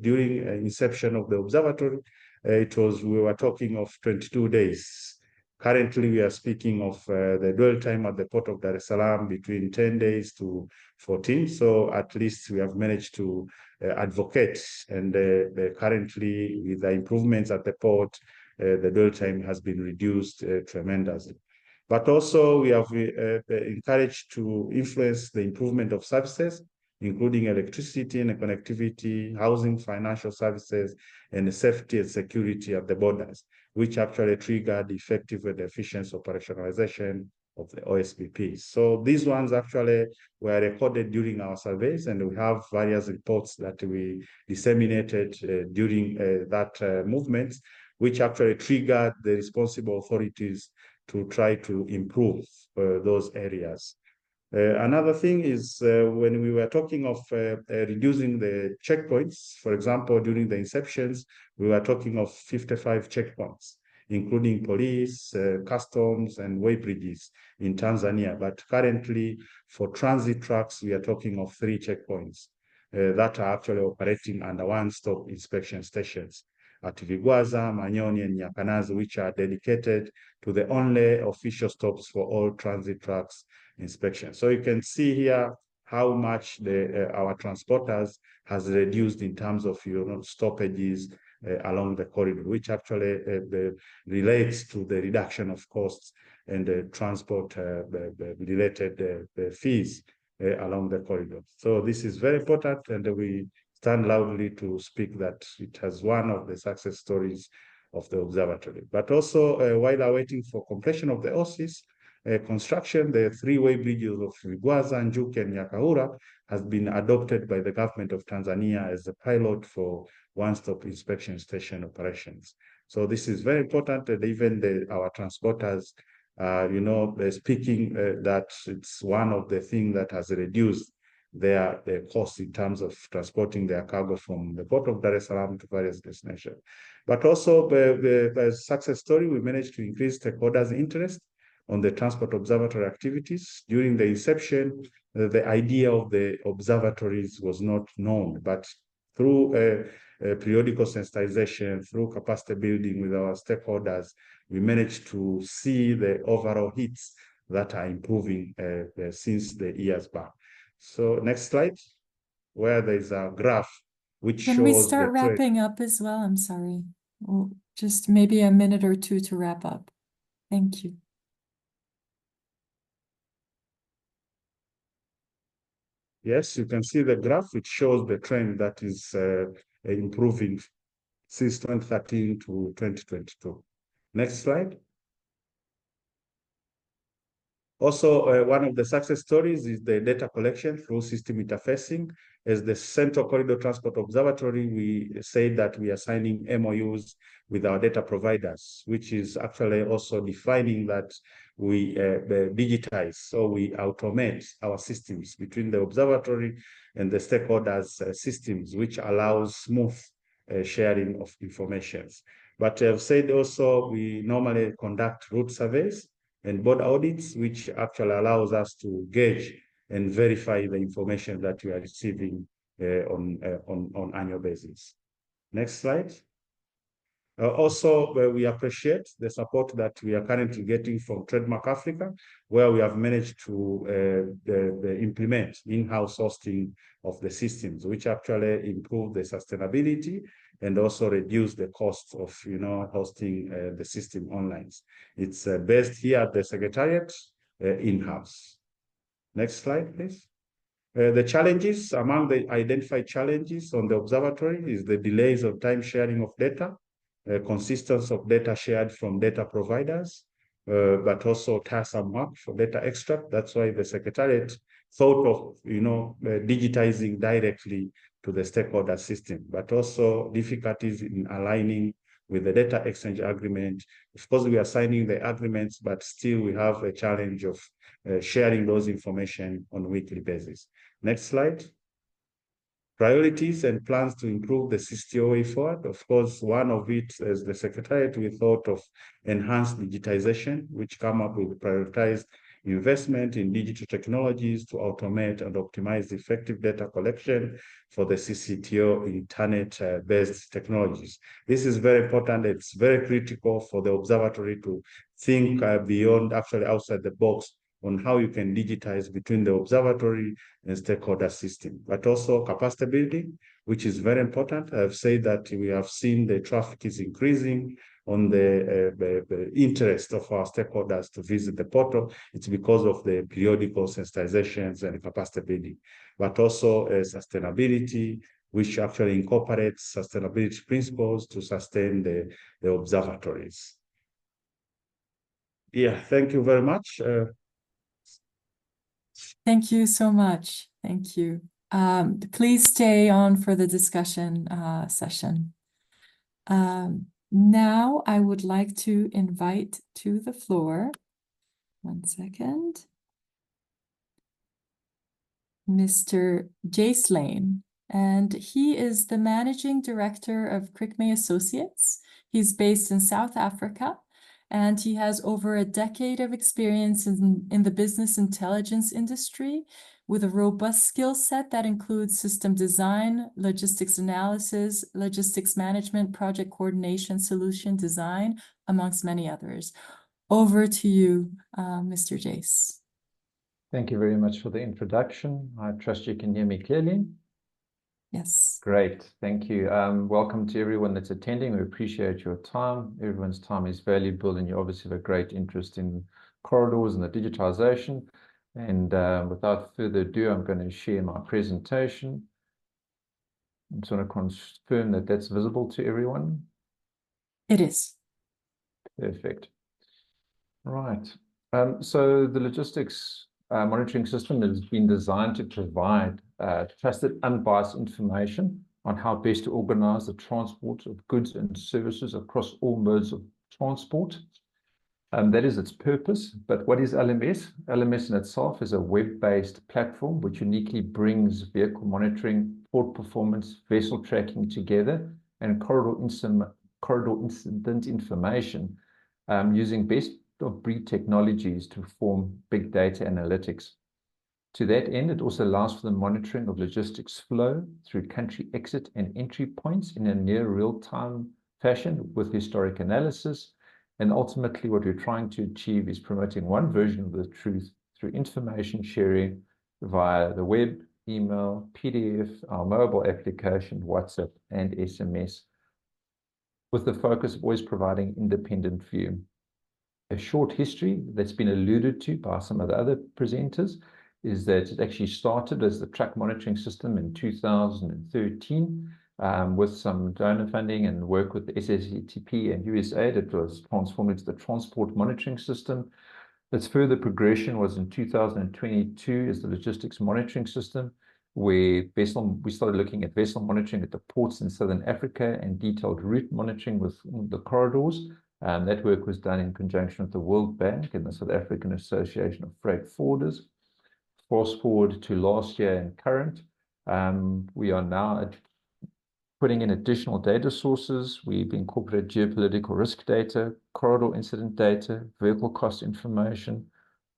During inception of the observatory, we were talking of 22 days Currently, we are speaking of the dwell time at the port of Dar es Salaam between 10 days to 14. So at least we have managed to advocate, and currently with the improvements at the port, the dwell time has been reduced tremendously. But also we have encouraged to influence the improvement of services, including electricity and connectivity, housing, financial services, and safety and security at the borders, which actually triggered effective and efficient operationalization of the OSBPs. So these ones actually were recorded during our surveys, and we have various reports that we disseminated during that movement, which actually triggered the responsible authorities to try to improve those areas. Another thing is when we were talking of reducing the checkpoints, for example, during the inceptions, we were talking of 55 checkpoints, including police, customs, and way bridges in Tanzania. But currently, for transit trucks, we are talking of 3 checkpoints that are actually operating under one-stop inspection stations at Vigwaza, Manyoni, and Nyakanazi, which are dedicated to the only official stops for all transit trucks inspection. So you can see here how much our transporters has reduced in terms of stoppages along the corridor, which actually relates to the reduction of costs and the transport related fees along the corridor. So this is very important, and we stand loudly to speak that it has one of the success stories of the observatory. But also, while awaiting for completion of the OSIS, construction, the 3-way bridges of Vigwaza, Njuki, and Nyakahura has been adopted by the government of Tanzania as a pilot for one-stop inspection station operations. So this is very important, and even our transporters, they're speaking that it's one of the things that has reduced their costs in terms of transporting their cargo from the port of Dar es Salaam to various destinations. But also, the success story, we managed to increase stakeholders' interest on the transport observatory activities. During the inception, the idea of the observatories was not known, but through periodical sensitization, through capacity building with our stakeholders, we managed to see the overall hits that are improving since the years back. So next slide, where there's a graph which shows. Can we start wrapping up as well? I'm sorry. Well, just maybe a minute or two to wrap up. Thank you. Yes, you can see the graph which shows the trend that is improving since 2013 to 2022. Next slide. Also, one of the success stories is the data collection through system interfacing. As the Central Corridor Transport Observatory, we say that we are signing MOUs with our data providers, which is actually also defining that we digitize, so we automate our systems between the observatory and the stakeholders' systems, which allows smooth sharing of information. But I've said also we normally conduct route surveys and board audits, which actually allows us to gauge and verify the information that we are receiving on annual basis. Next slide. Also, we appreciate the support that we are currently getting from Trademark Africa, where we have managed to implement in-house hosting of the systems, which actually improve the sustainability and also reduce the cost of hosting the system online. It's based here at the Secretariat in-house. Next slide, please. The challenges, among the identified challenges on the observatory is the delays of time sharing of data, consistency of data shared from data providers, but also tiresome work for data extract. That's why the Secretariat thought of digitizing directly to the stakeholder system, but also difficulties in aligning with the data exchange agreement. Of course, we are signing the agreements, but still we have a challenge of sharing those information on a weekly basis. Next slide. Priorities and plans to improve the CTO way forward. Of course, one of it, as the Secretariat, we thought of enhanced digitization, which come up with prioritized investment in digital technologies to automate and optimize effective data collection for the CCTO internet-based technologies. This is very important. It's very critical for the observatory to think beyond, actually outside the box, on how you can digitize between the observatory and stakeholder system, but also capacity building, which is very important. I've said that we have seen the traffic is increasing on the interest of our stakeholders to visit the portal. It's because of the periodical sensitizations and capacity building, but also sustainability, which actually incorporates sustainability principles to sustain the observatories. Yeah, thank you very much. Thank you so much. Thank you. Please stay on for the discussion session. Now I would like to invite to the floor, one second, Mr. Jace Lane, and he is the Managing Director of Crickmay Associates. He's based in South Africa, and he has over a decade of experience in the business intelligence industry with a robust skill set that includes system design, logistics analysis, logistics management, project coordination, solution design, amongst many others. Over to you, Mr. Jace. Thank you very much for the introduction. I trust you can hear me clearly. Yes. Great, thank you. Welcome to everyone that's attending. We appreciate your time. Everyone's time is valuable, and you obviously have a great interest in corridors and the digitization. And without further ado, I'm going to share my presentation. I just want to confirm that that's visible to everyone. It is. Perfect. Right. So the logistics monitoring system has been designed to provide trusted, unbiased information on how best to organize the transport of goods and services across all modes of transport. That is its purpose. But what is LMS? LMS in itself is a web-based platform which uniquely brings vehicle monitoring, port performance, vessel tracking together, and corridor incident information using best-of-breed technologies to form big data analytics. To that end, it also allows for the monitoring of logistics flow through country exit and entry points in a near real-time fashion with historic analysis. And ultimately, what we're trying to achieve is promoting one version of the truth through information sharing via the web, email, PDF, our mobile application, WhatsApp, and SMS, with the focus of always providing independent view. A short history that's been alluded to by some of the other presenters is that it actually started as the truck monitoring system in 2013 with some donor funding and work with the SSATP and USAID. It was transformed into the transport monitoring system. Its further progression was in 2022 as the logistics monitoring system, where we started looking at vessel monitoring at the ports in Southern Africa and detailed route monitoring with the corridors. That work was done in conjunction with the World Bank and the South African Association of Freight Forwarders. Fast forward to last year and current, we are now putting in additional data sources. We've incorporated geopolitical risk data, corridor incident data, vehicle cost information.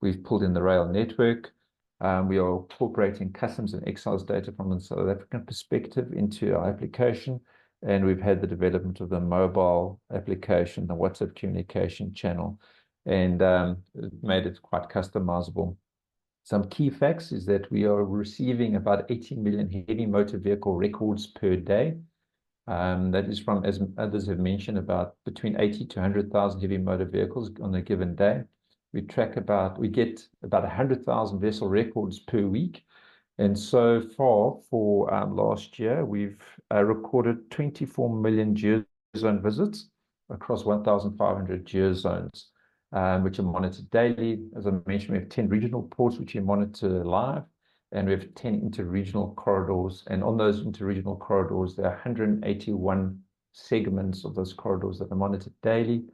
We've pulled in the rail network. We are incorporating customs and excise data from the South African perspective into our application. And we've had the development of the mobile application, the WhatsApp communication channel, and made it quite customizable. Some key facts is that we are receiving about 18 million heavy motor vehicle records per day. That is from, as others have mentioned, about between 80 to 100,000 heavy motor vehicles on a given day. We get about 100,000 vessel records per week. And so far for last year, we've recorded 24 million geozone visits across 1,500 geozones, which are monitored daily. As I mentioned, we have 10 regional ports which we monitor live, and we have 10 interregional corridors. And on those interregional corridors, there are 181 segments of those corridors that are monitored daily,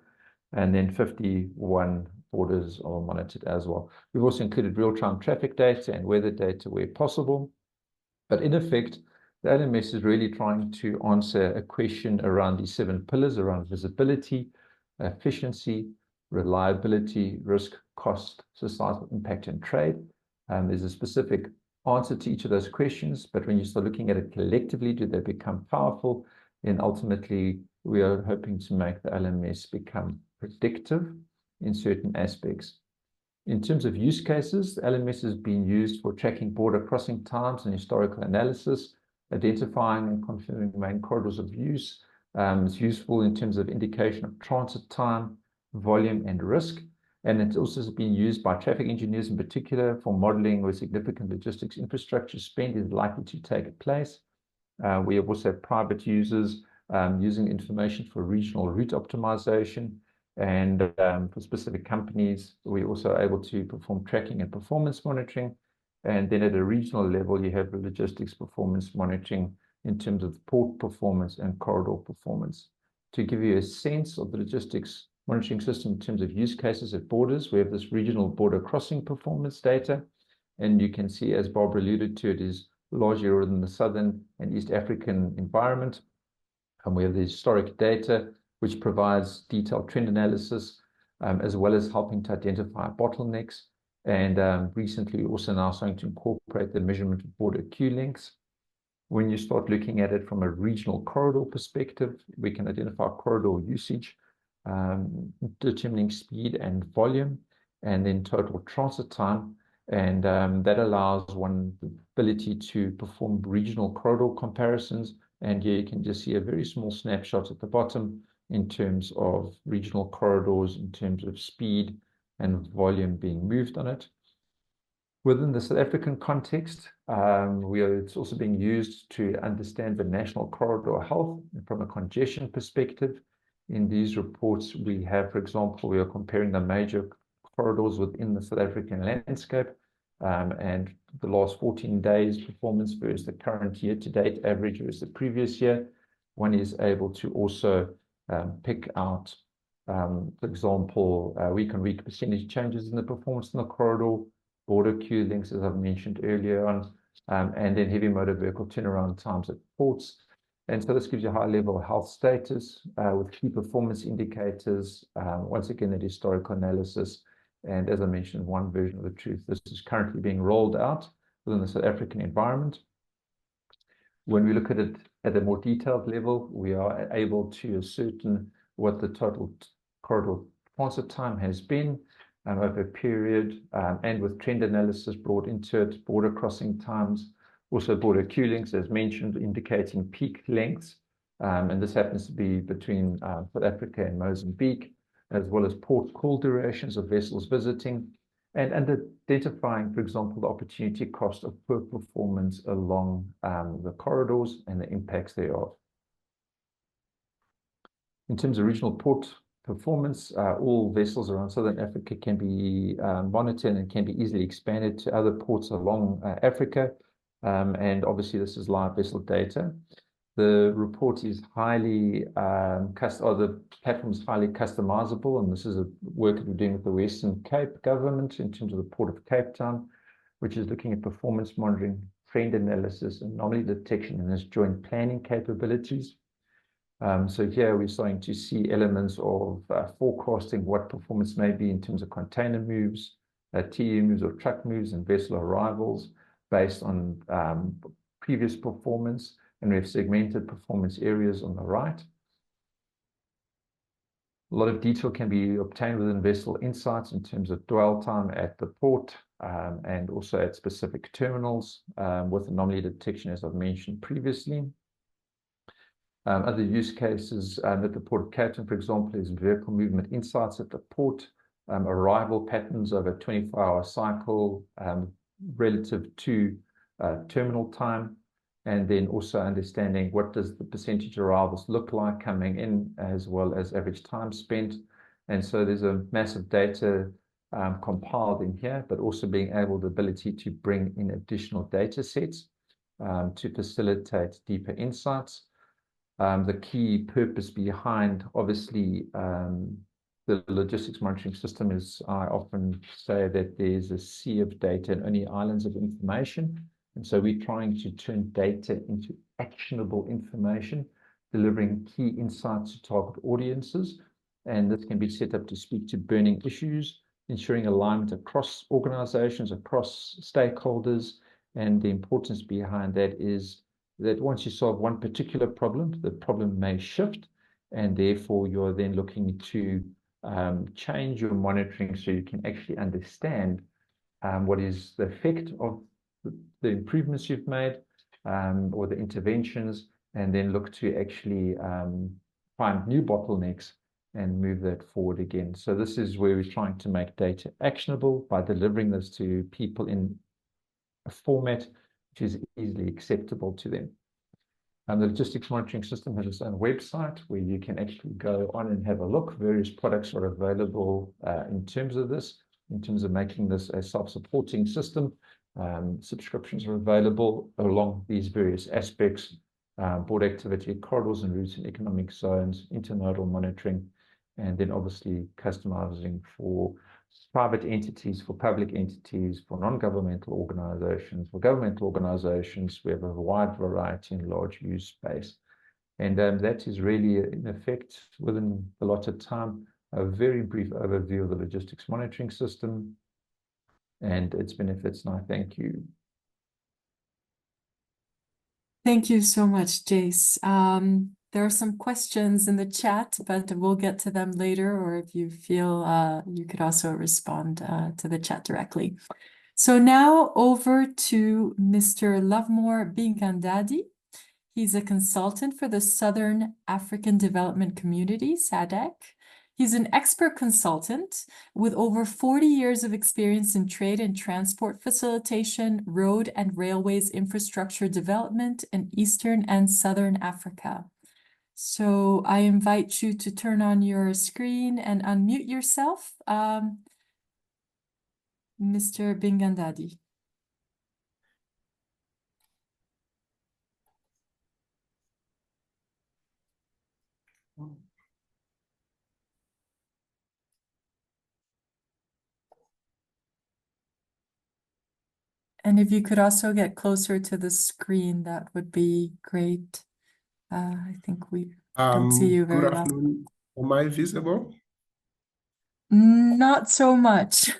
and then 51 borders are monitored as well. We've also included real-time traffic data and weather data where possible. But in effect, the LMS is really trying to answer a question around these 7 pillars around visibility, efficiency, reliability, risk, cost, societal impact, and trade. There's a specific answer to each of those questions, but when you start looking at it collectively, do they become powerful? Then ultimately, we are hoping to make the LMS become predictive in certain aspects. In terms of use cases, the LMS has been used for tracking border crossing times and historical analysis, identifying and confirming main corridors of use. It's useful in terms of indication of transit time, volume, and risk. And it's also been used by traffic engineers in particular for modeling where significant logistics infrastructure spend is likely to take place. We have also private users using information for regional route optimization. And for specific companies, we're also able to perform tracking and performance monitoring. And then at a regional level, you have the logistics performance monitoring in terms of port performance and corridor performance. To give you a sense of the logistics monitoring system in terms of use cases at borders, we have this regional border crossing performance data. And you can see, as Barbara alluded to, it is largely within the Southern and East African environment. And we have the historic data, which provides detailed trend analysis, as well as helping to identify bottlenecks. And recently, also now starting to incorporate the measurement of border queue lengths. When you start looking at it from a regional corridor perspective, we can identify corridor usage, determining speed and volume, and then total transit time. And that allows one the ability to perform regional corridor comparisons. And here you can just see a very small snapshot at the bottom in terms of regional corridors, in terms of speed and volume being moved on it. Within the South African context, it's also being used to understand the national corridor health from a congestion perspective. In these reports, we have, for example, we are comparing the major corridors within the South African landscape, and the last 14 days performance versus the current year-to-date average versus the previous year. One is able to also pick out, for example, week-on-week percentage changes in the performance in the corridor, border queue lengths, as I've mentioned earlier on, and then heavy motor vehicle turnaround times at ports. And so this gives you a high level of health status with key performance indicators, once again, that historical analysis. And as I mentioned, one version of the truth, this is currently being rolled out within the South African environment. When we look at it at a more detailed level, we are able to ascertain what the total corridor transit time has been over a period, and with trend analysis brought into it, border crossing times, also border queue lengths, as mentioned, indicating peak lengths. And this happens to be between South Africa and Mozambique, as well as port call durations of vessels visiting, and identifying, for example, the opportunity cost of poor performance along the corridors and the impacts thereof. In terms of regional port performance, all vessels around Southern Africa can be monitored and can be easily expanded to other ports along Africa. And obviously, this is live vessel data. The report is highly, the platform is highly customizable, and this is a work that we're doing with the Western Cape government in terms of the Port of Cape Town, which is looking at performance monitoring, trend analysis, anomaly detection, and its joint planning capabilities. So here we're starting to see elements of forecasting what performance may be in terms of container moves, TEU moves or truck moves, and vessel arrivals based on previous performance. And we have segmented performance areas on the right. A lot of detail can be obtained within vessel insights in terms of dwell time at the port and also at specific terminals with anomaly detection, as I've mentioned previously. Other use cases at the Port of Cape Town, for example, is vehicle movement insights at the port, arrival patterns over a 24-hour cycle relative to terminal time, and then also understanding what does the percentage arrivals look like coming in, as well as average time spent. And so there's a massive data compiled in here, but also being able, the ability to bring in additional data sets to facilitate deeper insights. The key purpose behind, obviously, the logistics monitoring system is, I often say that there's a sea of data and only islands of information. And so we're trying to turn data into actionable information, delivering key insights to target audiences. And this can be set up to speak to burning issues, ensuring alignment across organizations, across stakeholders. And the importance behind that is that once you solve one particular problem, the problem may shift, and therefore you're then looking to change your monitoring so you can actually understand what is the effect of the improvements you've made or the interventions, and then look to actually find new bottlenecks and move that forward again. So this is where we're trying to make data actionable by delivering this to people in a format which is easily acceptable to them. And the logistics monitoring system has its own website where you can actually go on and have a look. Various products are available in terms of this, in terms of making this a self-supporting system. Subscriptions are available along these various aspects, board activity, corridors and routes in economic zones, internodal monitoring, and then obviously customizing for private entities, for public entities, for non-governmental organizations. For governmental organizations, we have a wide variety and large use space. And that is really, in effect, within a lot of time, a very brief overview of the logistics monitoring system and its benefits. And I thank you. Thank you so much, Jace. There are some questions in the chat, but we'll get to them later, or if you feel you could also respond to the chat directly. So now over to Mr. Lovemore Bingandadi. He's a consultant for the Southern African Development Community, SADC. He's an expert consultant with over 40 years of experience in trade and transport facilitation, road and railways infrastructure development in Eastern and Southern Africa. So I invite you to turn on your screen and unmute yourself, Mr. Bingandadi. And if you could also get closer to the screen, that would be great. I think we don't see you very well. Good afternoon. Am I visible? Not so much.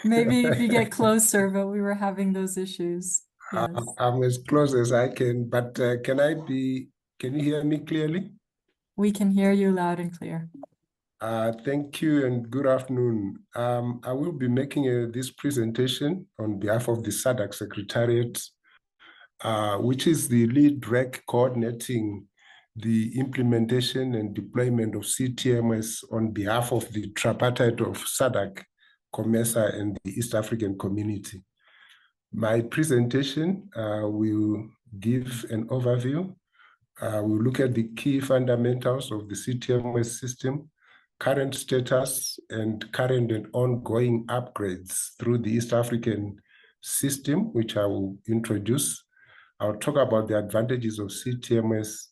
Maybe if you get closer, but we were having those issues. Yes. I'm as close as I can, but can you hear me clearly? We can hear you loud and clear. Thank you and good afternoon. I will be making this presentation on behalf of the SADC Secretariat, which is the lead REC coordinating the implementation and deployment of CTMS on behalf of the tripartite of SADC, COMESA, and the East African community. My presentation will give an overview. We'll look at the key fundamentals of the CTMS system, current status, and current and ongoing upgrades through the East African system, which I will introduce. I'll talk about the advantages of CTMS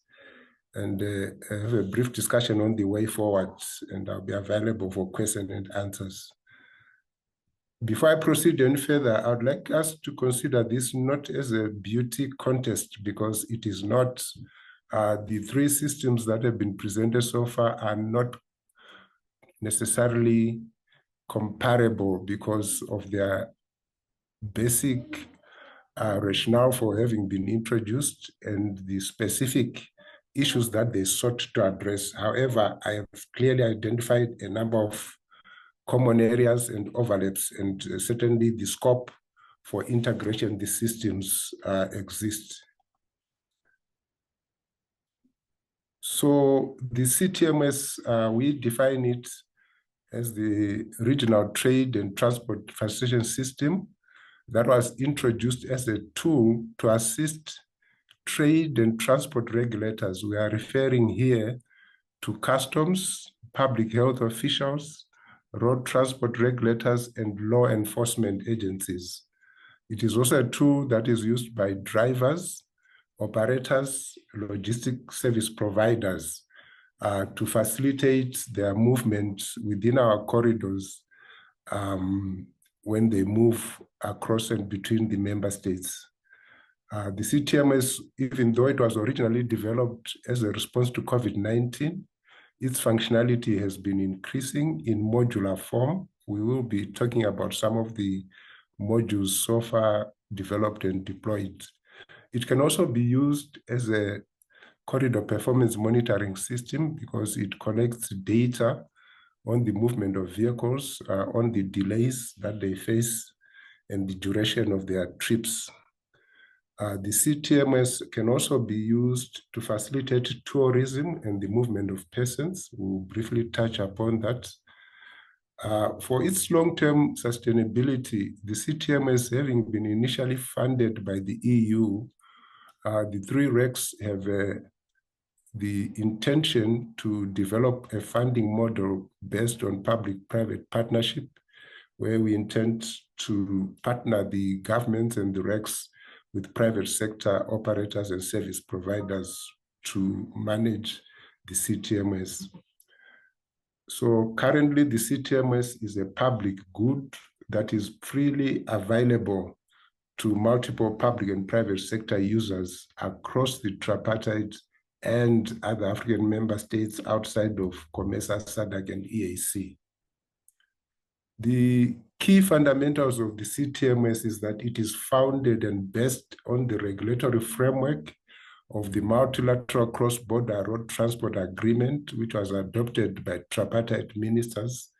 and have a brief discussion on the way forward, and I'll be available for questions and answers. Before I proceed any further, I would like us to consider this not as a beauty contest, because it is not. The three systems that have been presented so far are not necessarily comparable because of their basic rationale for having been introduced and the specific issues that they sought to address. However, I have clearly identified a number of common areas and overlaps, and certainly the scope for integration the systems exists. So the CTMS, we define it as the regional trade and transport facilitation system that was introduced as a tool to assist trade and transport regulators. We are referring here to customs, public health officials, road transport regulators, and law enforcement agencies. It is also a tool that is used by drivers, operators, logistic service providers to facilitate their movement within our corridors when they move across and between the member states. The CTMS, even though it was originally developed as a response to COVID-19, its functionality has been increasing in modular form we will be talking about some of the modules so far developed and deployed. It can also be used as a corridor performance monitoring system because it collects data on the movement of vehicles, on the delays that they face, and the duration of their trips. The CTMS can also be used to facilitate tourism and the movement of persons. We'll briefly touch upon that. For its long-term sustainability, the CTMS, having been initially funded by the EU, the three RECs have the intention to develop a funding model based on public-private partnership, where we intend to partner the government and the RECs with private sector operators and service providers to manage the CTMS. So currently the CTMS is a public good that is freely available to multiple public and private sector users across the tripartite and other African member states outside of COMESA, SADC, and EAC. The key fundamentals of the CTMS is that it is founded and based on the regulatory framework of the Multilateral Cross-Border Road Transport Agreement, which was adopted by tripartite ministers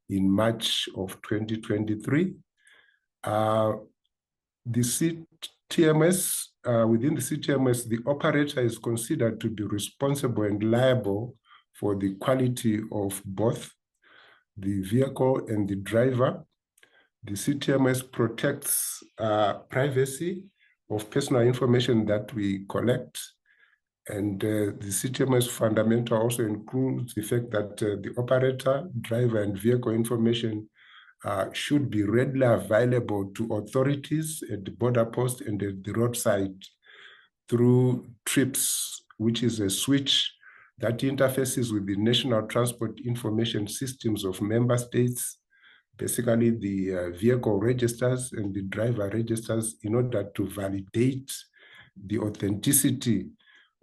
in March of 2023. The CTMS, within the CTMS, the operator is considered to be responsible and liable for the quality of both the vehicle and the driver. The CTMS protects privacy of personal information that we collect. And the CTMS fundamental also includes the fact that the operator, driver, and vehicle information should be readily available to authorities at the border post and at the roadside through TRIPS, which is a switch that interfaces with the national transport information systems of member states, basically the vehicle registers and the driver registers, in order to validate the authenticity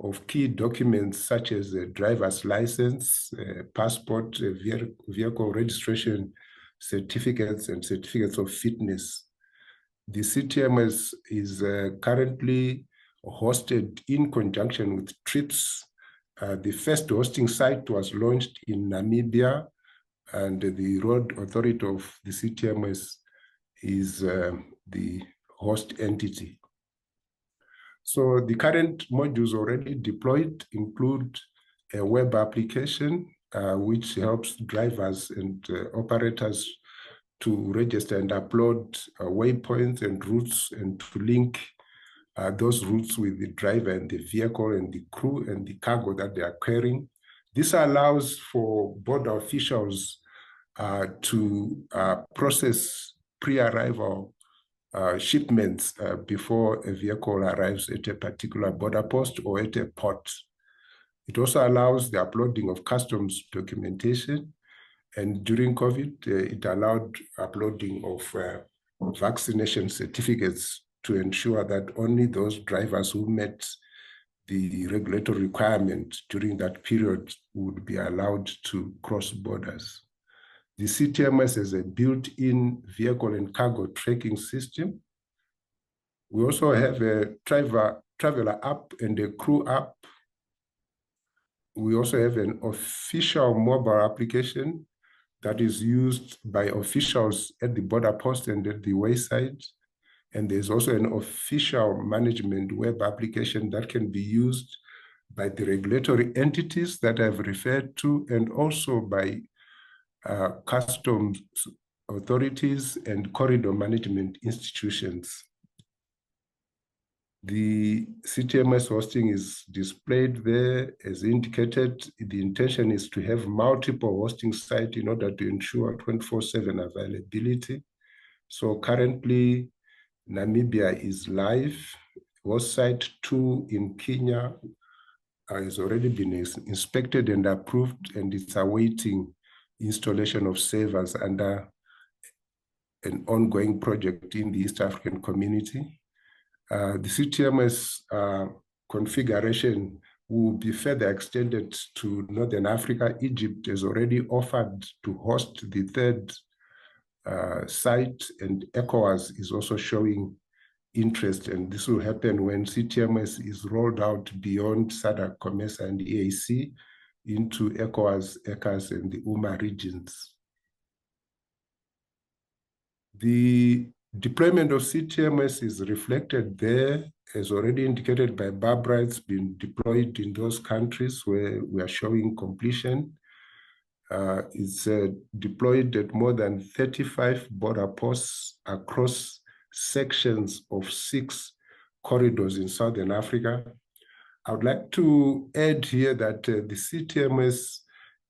of key documents such as a driver's license, passport, vehicle registration certificates, and certificates of fitness. The CTMS is currently hosted in conjunction with TRIPS. The first hosting site was launched in Namibia, and the road authority of the CTMS is the host entity. So the current modules already deployed include a web application, which helps drivers and operators to register and upload waypoints and routes, and to link those routes with the driver and the vehicle and the crew and the cargo that they are carrying. This allows for border officials to process pre-arrival shipments before a vehicle arrives at a particular border post or at a port. It also allows the uploading of customs documentation. And during COVID, it allowed uploading of vaccination certificates to ensure that only those drivers who met the regulatory requirement during that period would be allowed to cross borders. The CTMS is a built-in vehicle and cargo tracking system. We also have a traveler app and a crew app. We also have an official mobile application that is used by officials at the border post and at the wayside. And there's also an official management web application that can be used by the regulatory entities that I've referred to, and also by customs authorities and corridor management institutions. The CTMS hosting is displayed there as indicated. The intention is to have multiple hosting sites in order to ensure 24/7 availability. So currently, Namibia is live. Host site 2 in Kenya has already been inspected and approved, and it's awaiting installation of servers under an ongoing project in the East African community. The CTMS configuration will be further extended to Northern Africa. Egypt has already offered to host the third site, and ECOWAS is also showing interest, and this will happen when CTMS is rolled out beyond SADC, COMESA, and EAC into ECOWAS, ECAS, and the UMA regions. The deployment of CTMS is reflected there, as already indicated by Barbara. It's been deployed in those countries where we are showing completion. It's deployed at more than 35 border posts across sections of 6 corridors in Southern Africa. I would like to add here that the CTMS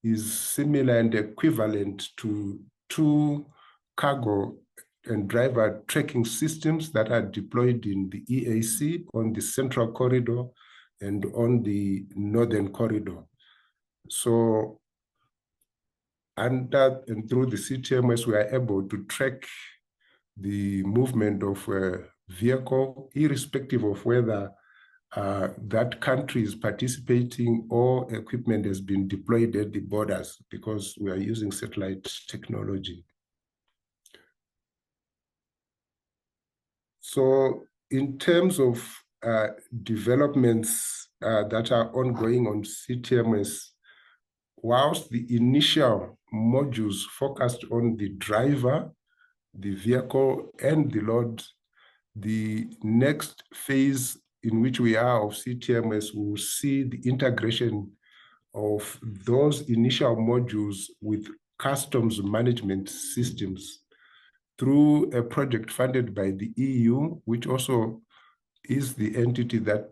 is similar and equivalent to 2 cargo and driver tracking systems that are deployed in the EAC on the Central Corridor and on the Northern Corridor. So under and through the CTMS, we are able to track the movement of a vehicle, irrespective of whether that country is participating or equipment has been deployed at the borders, because we are using satellite technology. So in terms of developments that are ongoing on CTMS, whilst the initial modules focused on the driver, the vehicle, and the load, the next phase in which we are of CTMS will see the integration of those initial modules with customs management systems through a project funded by the EU, which also is the entity that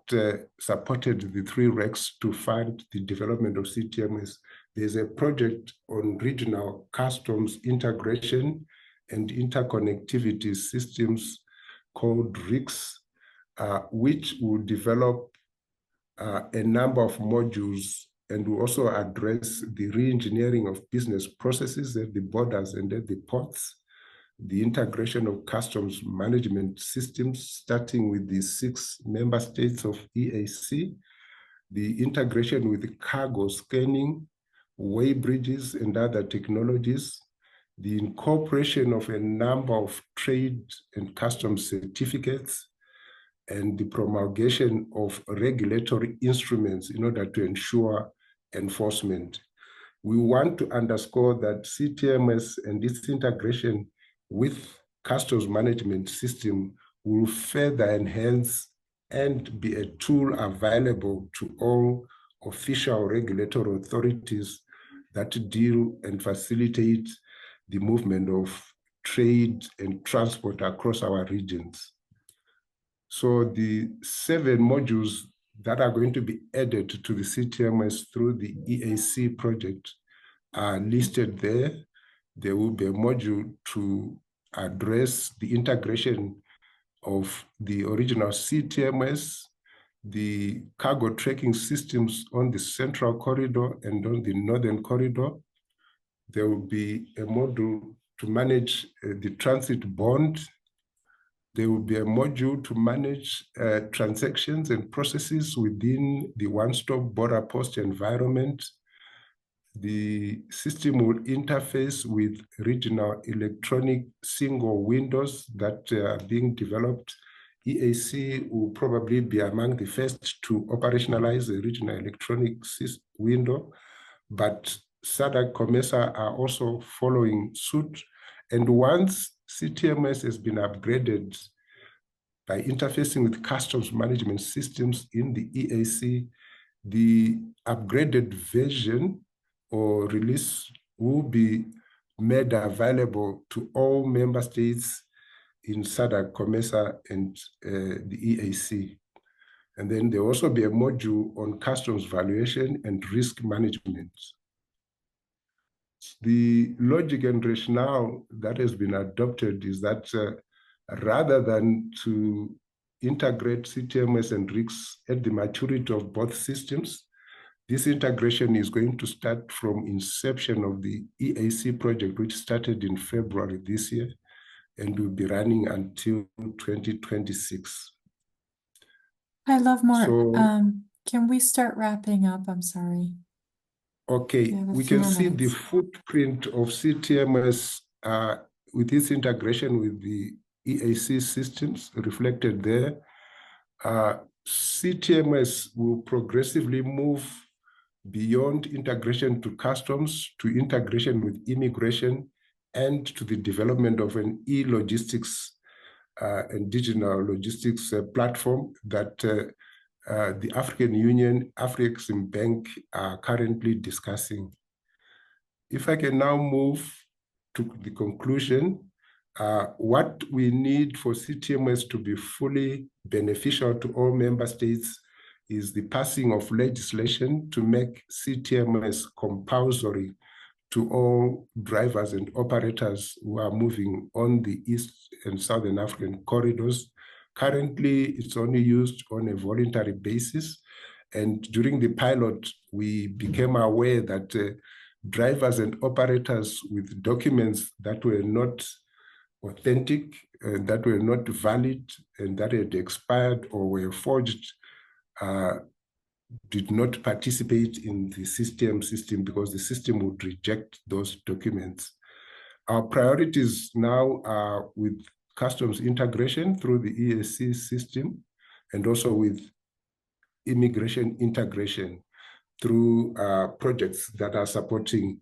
supported the 3 RECs to fund the development of CTMS. There's a project on regional customs integration and interconnectivity systems called RICS, which will develop a number of modules and will also address the re-engineering of business processes at the borders and at the ports, the integration of customs management systems, starting with the 6 member states of EAC, the integration with the cargo scanning, weigh bridges, and other technologies, the incorporation of a number of trade and customs certificates, and the promulgation of regulatory instruments in order to ensure enforcement. We want to underscore that CTMS and its integration with customs management system will further enhance and be a tool available to all official regulatory authorities that deal and facilitate the movement of trade and transport across our regions. So the 7 modules that are going to be added to the CTMS through the EAC project are listed there. There will be a module to address the integration of the original CTMS, the cargo tracking systems on the Central Corridor and on the Northern Corridor. There will be a module to manage the transit bond. There will be a module to manage transactions and processes within the one-stop border post environment. The system will interface with regional electronic single windows that are being developed. EAC will probably be among the first to operationalize a regional electronic window, but SADC, COMESA are also following suit. And once CTMS has been upgraded by interfacing with customs management systems in the EAC, the upgraded version or release will be made available to all member states in SADC, COMESA, and the EAC. And then there will also be a module on customs valuation and risk management. The logic and rationale that has been adopted is that rather than to integrate CTMS and RICS at the maturity of both systems, this integration is going to start from inception of the EAC project, which started in February this year and will be running until 2026. I love more. So, can we start wrapping up? I'm sorry. Okay, we can see the footprint of CTMS with its integration with the EAC systems reflected there, CTMS will progressively move beyond integration to customs, to integration with immigration, and to the development of an e-logistics and digital logistics platform that the African Union, Afrexim Bank are currently discussing. If I can now move to the conclusion, what we need for CTMS to be fully beneficial to all member states is the passing of legislation to make CTMS compulsory to all drivers and operators who are moving on the East and Southern African corridors. Currently, it's only used on a voluntary basis. And during the pilot, we became aware that drivers and operators with documents that were not authentic, and that were not valid, and that had expired or were forged, did not participate in the system because the system would reject those documents. Our priorities now are with customs integration through the EAC system, and also with immigration integration through projects that are supporting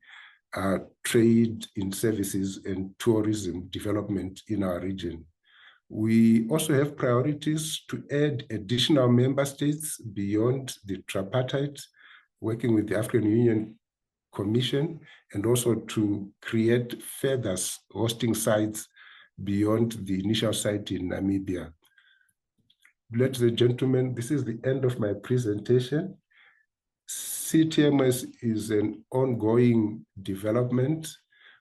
trade in services and tourism development in our region. We also have priorities to add additional member states beyond the tripartite, working with the African Union Commission, and also to create further hosting sites beyond the initial site in Namibia. Ladies and gentlemen, this is the end of my presentation. CTMS is an ongoing development.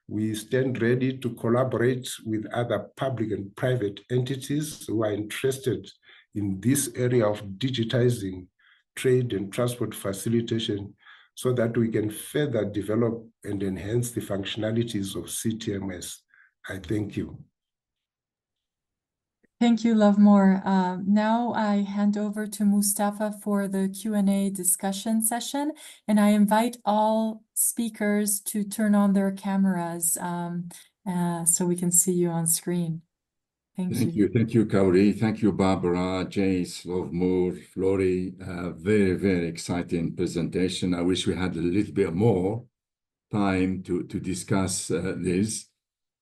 We stand ready to collaborate with other public and private entities who are interested in this area of digitizing trade and transport facilitation, so that we can further develop and enhance the functionalities of CTMS. I thank you. Thank you, Lovemore. Now I hand over to Mustafa for the Q&A discussion session, and I invite all speakers to turn on their cameras so we can see you on screen. Thank you. Thank you, Kauri. Thank you, Barbara, Jace, Lovemore, Flori. Very, very exciting presentation. I wish we had a little bit more time to discuss this.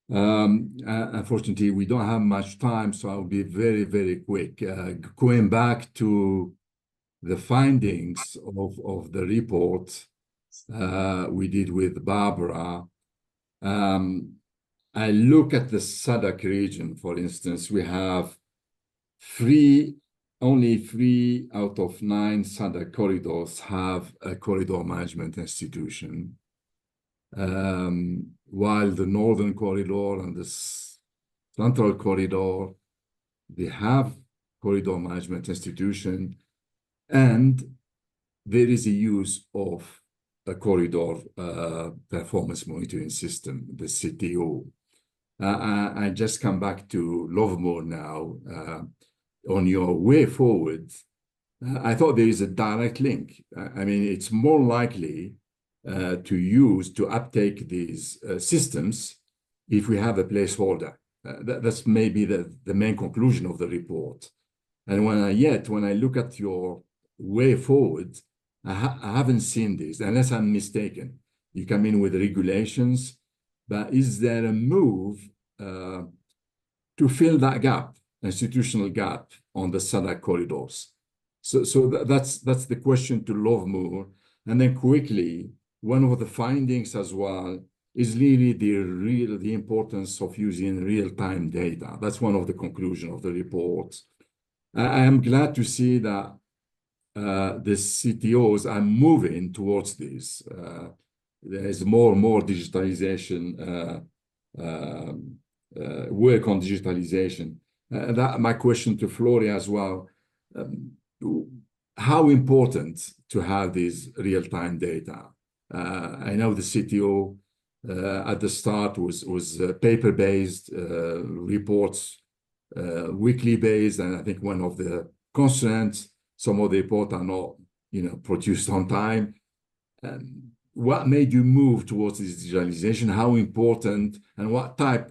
Unfortunately, we don't have much time, so I'll be very, very quick. Going back to the findings of the report we did with Barbara, I look at the SADC region, for instance. We have only 3 out of 9 SADC corridors have a corridor management institution. While the Northern Corridor and the Central Corridor, they have corridor management institution, and there is a use of a corridor performance monitoring system, the CTO. I just come back to Lovemore now. On your way forward, I thought there is a direct link. I mean, it's more likely to uptake these systems if we have a placeholder. That's maybe the main conclusion of the report. And when I look at your way forward, I haven't seen this, unless I'm mistaken. You come in with regulations, but is there a move to fill that gap, institutional gap on the SADC corridors? So that's the question to Lovemore. And then quickly, one of the findings as well is really the importance of using real-time data. That's one of the conclusions of the report. I am glad to see that the CTOs are moving towards this. There is more and more digitalization, work on digitalization. My question to Flori as well, how important to have this real-time data? I know the CTO at the start was paper-based reports, weekly based, and I think one of the constraints, some of the reports are not, produced on time. What made you move towards this digitalization? How important, and what type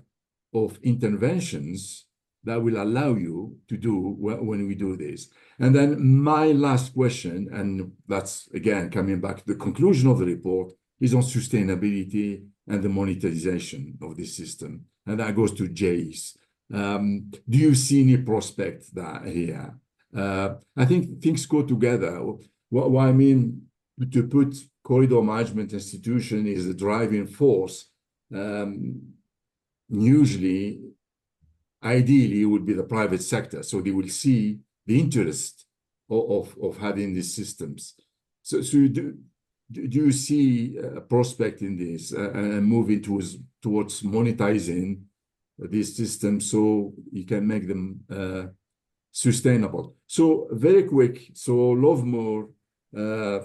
of interventions that will allow you to do when we do this. And then my last question, and that's again coming back to the conclusion of the report, is on sustainability and the monetization of this system. And that goes to Jace. Do you see any prospect that here? I think things go together. What I mean, to put corridor management institution is the driving force. Usually, ideally, it would be the private sector. So they will see the interest of having these systems. So do you see a prospect in this and moving towards monetizing these systems so you can make them sustainable? So very quick. So Lovemore,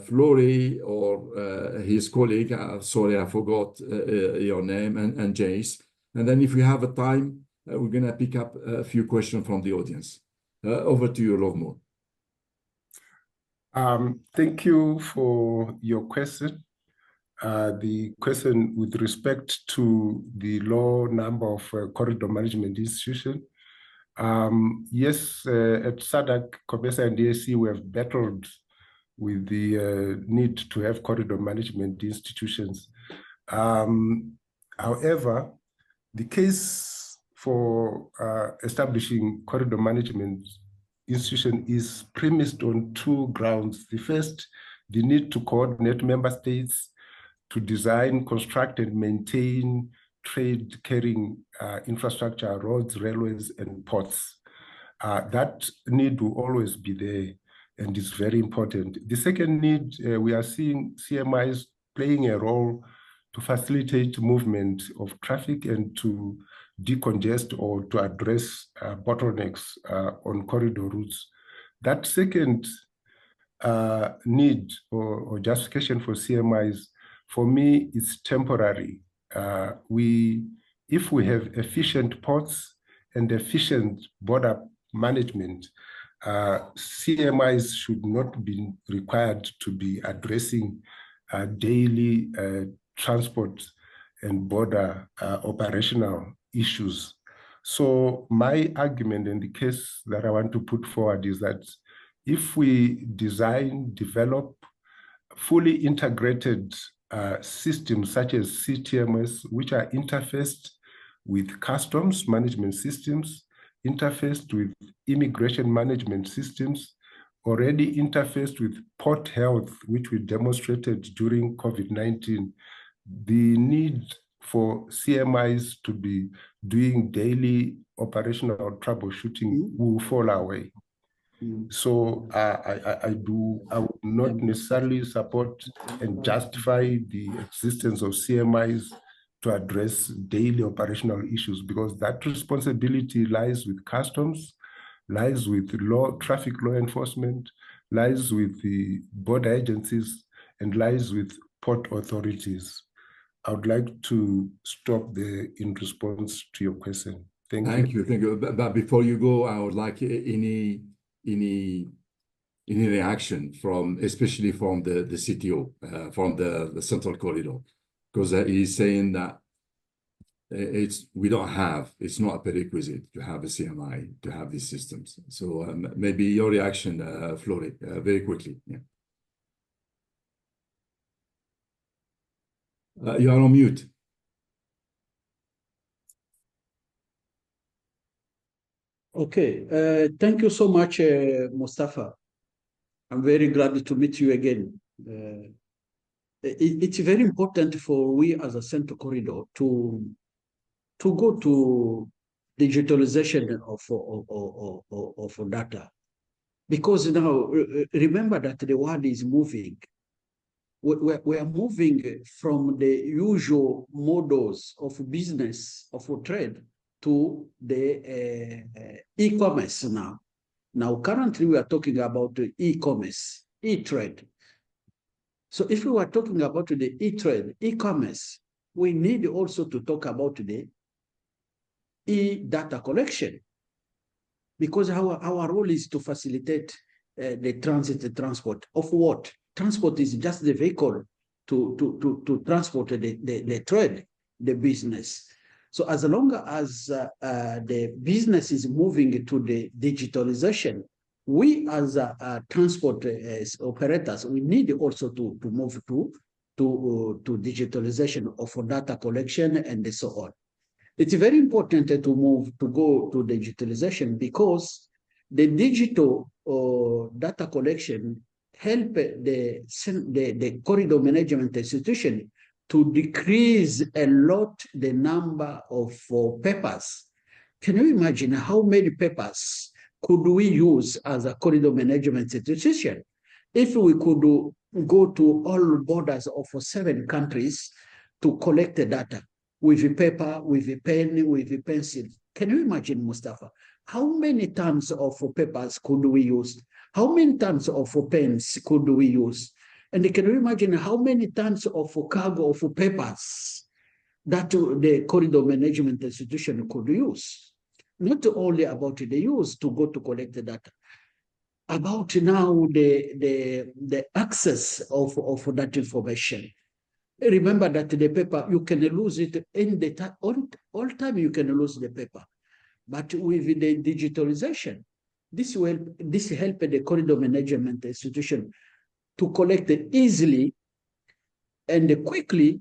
Flory, or his colleague, sorry, I forgot your name, and Jace. And then if we have a time, we're going to pick up a few questions from the audience. Over to you, Lovemore. Thank you for your question. The question with respect to the low number of corridor management institutions. Yes, at SADC, COMESA and DAC, we have battled with the need to have corridor management institutions. However, the case for establishing corridor management institution is premised on two grounds. The first, the need to coordinate member states to design, construct, and maintain trade-carrying infrastructure, roads, railways, and ports. That need will always be there and is very important. The second need, we are seeing CMIs playing a role to facilitate movement of traffic and to decongest or to address bottlenecks on corridor routes. That second need or justification for CMIs, for me, is temporary. If we have efficient ports and efficient border management, CMIs should not be required to be addressing daily transport and border operational issues. So my argument in the case that I want to put forward is that if we design, develop fully integrated systems such as CTMS, which are interfaced with customs management systems, interfaced with immigration management systems, already interfaced with port health, which we demonstrated during COVID-19, the need for CMIs to be doing daily operational troubleshooting will fall away. So I would not necessarily support and justify the existence of CMIs to address daily operational issues, because that responsibility lies with customs, lies with traffic law enforcement, lies with the border agencies, and lies with port authorities. I would like to stop there in response to your question. Thank you. Thank you. But before you go, I would like any reaction from, especially from the CTO, from the Central Corridor, because he's saying that it's not a prerequisite to have a CMI to have these systems. So maybe your reaction, Flory, very quickly. Yeah. You are on mute. Okay, thank you so much, Mustafa. I'm very glad to meet you again. It's very important for we as a Central Corridor to go to digitalization of data. Because now, remember that the world is moving. We are moving from the usual models of business, of trade, to the e-commerce now. Now, currently, we are talking about e-commerce, e-trade. So if we were talking about the e-trade, e-commerce, we need also to talk about the e-data collection, because our role is to facilitate the transport of what? Transport is just the vehicle to transport the trade, the business. So as long as the business is moving to the digitalization, we as transport operators, we need also to move to digitalization of data collection and so on. It's very important to go to digitalization because the digital data collection help the corridor management institution to decrease a lot the number of papers. Can you imagine how many papers could we use as a corridor management institution if we could go to all borders of 7 countries to collect the data with a paper, with a pen, with a pencil? Can you imagine, Mustafa? How many tons of papers could we use? How many tons of pens could we use? And can you imagine how many tons of cargo of papers that the corridor management institution could use? Not only about the use to go to collect the data, about now the access of that information. Remember that the paper, you can lose it in the time, all time you can lose the paper. But with the digitalization, this help the corridor management institution to collect it easily and quickly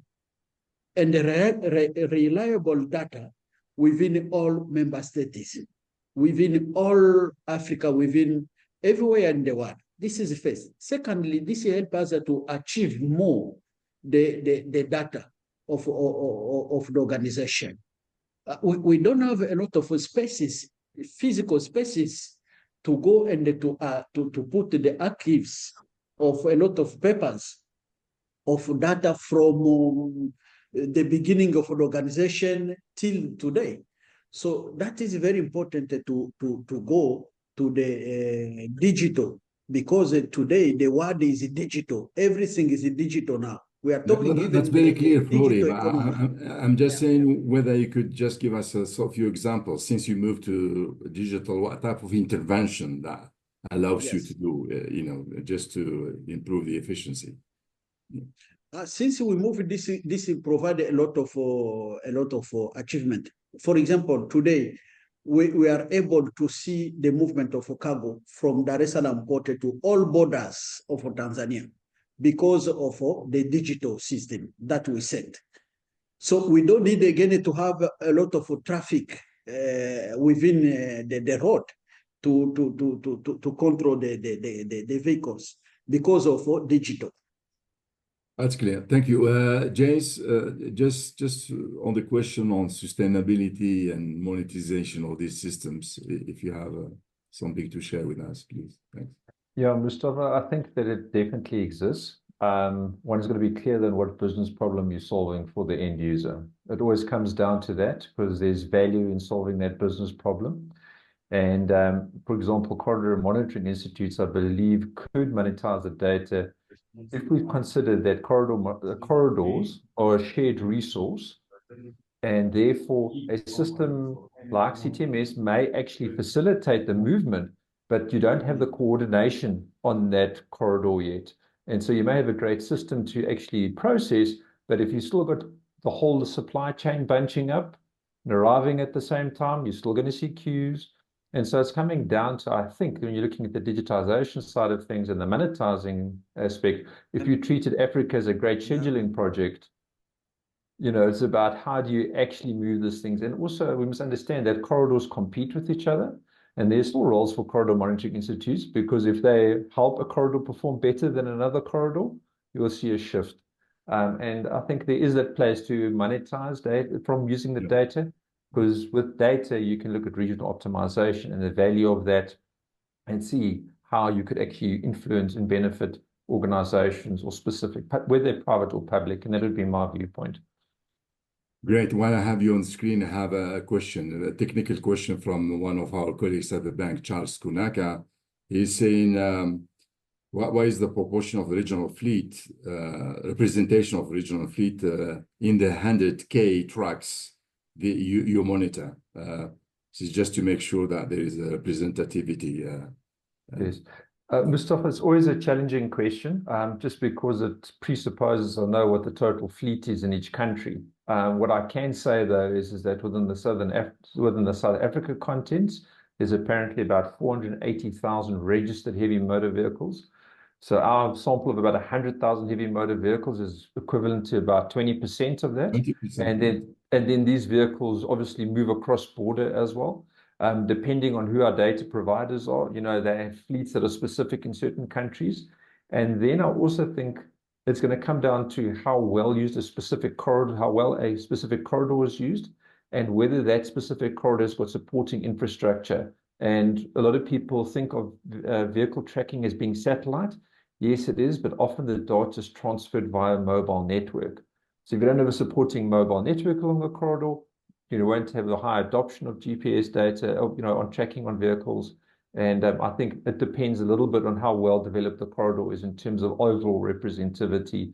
and reliable data within all member states, within all Africa, within everywhere in the world. This is first. Secondly, this helps us to achieve more the data of the organization. We don't have a lot of spaces, physical spaces, to go and to put the archives of a lot of papers of data from the beginning of the organization till today. So that is very important to go to the digital, because today the world is digital. Everything is digital now. We are talking. That's very clear, Flori. I'm just saying whether you could just give us a few examples. Since you moved to digital, what type of intervention that allows you to do, just to improve the efficiency? Since we moved, this provide a lot of achievement. For example, today we are able to see the movement of cargo from Dar es Salaam port to all borders of Tanzania because of the digital system that we set. So we don't need again to have a lot of traffic within the road to control the vehicles because of digital. That's clear. Thank you. James, just on the question on sustainability and monetization of these systems, if you have something to share with us, please. Thanks. Yeah, Mustafa, I think that it definitely exists. One is going to be clear then what business problem you're solving for the end user. It always comes down to that because there's value in solving that business problem. And for example, corridor monitoring institutes, I believe, could monetize the data if we consider that corridors are a shared resource, and therefore a system like CTMS may actually facilitate the movement, but you don't have the coordination on that corridor yet. And so you may have a great system to actually process, but if you still got the whole supply chain bunching up and arriving at the same time, you're still going to see queues. And so it's coming down to, I think, when you're looking at the digitization side of things and the monetizing aspect, if you treated Africa as a great scheduling project, it's about how do you actually move these things. And also we must understand that corridors compete with each other, and there's still roles for corridor monitoring institutes, because if they help a corridor perform better than another corridor, you will see a shift. And I think there is that place to monetize data from using the data. Because with data, you can look at regional optimization and the value of that and see how you could actually influence and benefit organizations or specific, whether they're private or public. And that would be my viewpoint. Great. While I have you on screen, I have a question, a technical question from one of our colleagues at the bank, Charles Kunaka. He's saying, what is the proportion of the regional fleet, representation of regional fleet in the 100K trucks you monitor? This is just to make sure that there is a representativity. Yes. Mustafa, it's always a challenging question, just because it presupposes I know what the total fleet is in each country. What I can say though is that within the South Africa contents, there's apparently about 480,000 registered heavy motor vehicles. So our sample of about 100,000 heavy motor vehicles is equivalent to about 20% of that. 20%. And then these vehicles obviously move across border as well. Depending on who our data providers are, you know, they have fleets that are specific in certain countries. And then I also think it's going to come down to how well used a specific corridor, how well a specific corridor is used, and whether that specific corridor has got supporting infrastructure. And a lot of people think of vehicle tracking as being satellite. Yes, it is, but often the data is transferred via mobile network. So if you don't have a supporting mobile network along the corridor, you won't have the high adoption of GPS data, you know, on tracking on vehicles. And I think it depends a little bit on how well developed the corridor is in terms of overall representativity,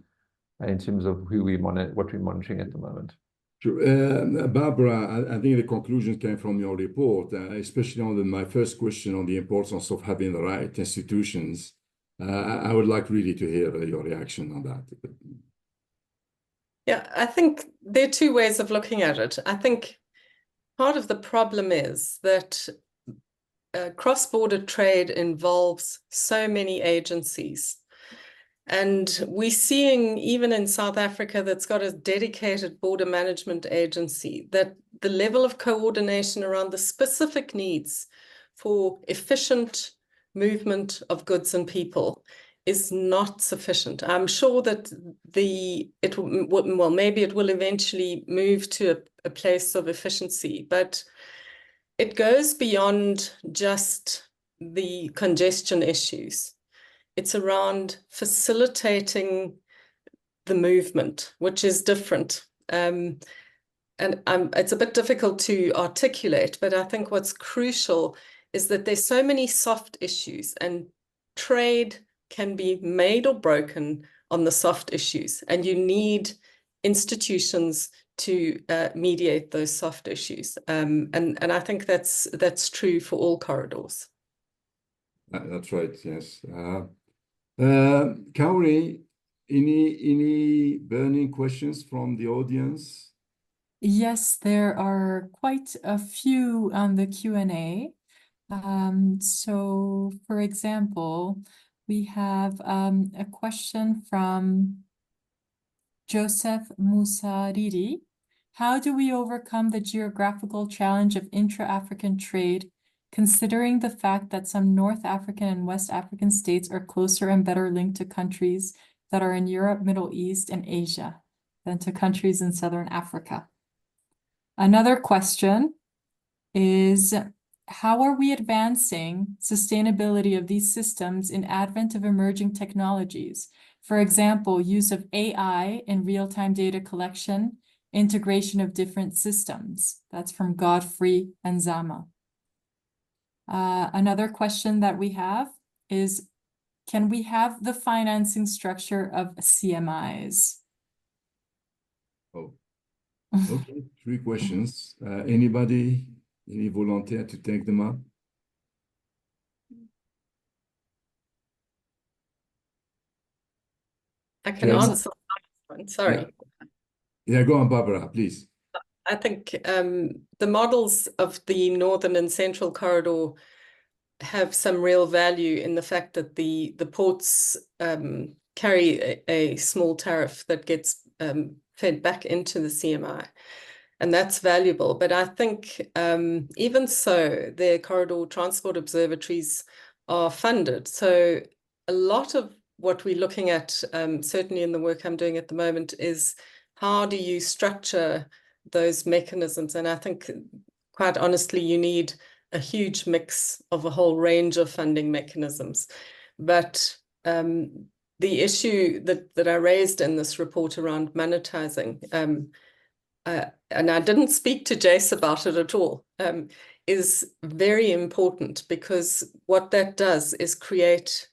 in terms of what we're monitoring at the moment. Sure. Barbara, I think the conclusion came from your report, especially on my first question on the importance of having the right institutions. I would like really to hear your reaction on that. Yeah, I think there are two ways of looking at it. I think part of the problem is that cross-border trade involves so many agencies. And we're seeing, even in South Africa, that's got a dedicated border management agency, that the level of coordination around the specific needs for efficient movement of goods and people is not sufficient. I'm sure that maybe it will eventually move to a place of efficiency, but it goes beyond just the congestion issues. It's around facilitating the movement, which is different. And it's a bit difficult to articulate, but I think what's crucial is that there's so many soft issues, and trade can be made or broken on the soft issues, and you need institutions to mediate those soft issues. And I think that's true for all corridors. That's right, yes. Kauri, any burning questions from the audience? Yes, there are quite a few on the Q&A. So, for example, we have a question from Joseph Musariri. How do we overcome the geographical challenge of intra-African trade, considering the fact that some North African and West African states are closer and better linked to countries that are in Europe, Middle East, and Asia than to countries in Southern Africa? Another question is, how are we advancing sustainability of these systems in advent of emerging technologies? For example, use of AI in real-time data collection, integration of different systems. That's from Godfrey and Zama. Another question that we have is, can we have the financing structure of CMIs? Oh, okay, 3 questions. Any volunteer to take them up? I can answer that one, sorry. Yeah, go on, Barbara, please. I think the models of the Northern and Central Corridor have some real value in the fact that the ports carry a small tariff that gets fed back into the CMI. And that's valuable. But I think even so, the corridor transport observatories are funded. So a lot of what we're looking at, certainly in the work I'm doing at the moment, is how do you structure those mechanisms? And I think, quite honestly, you need a huge mix of a whole range of funding mechanisms. But the issue that I raised in this report around monetizing, and I didn't speak to Jace about it at all, is very important, because what that does is create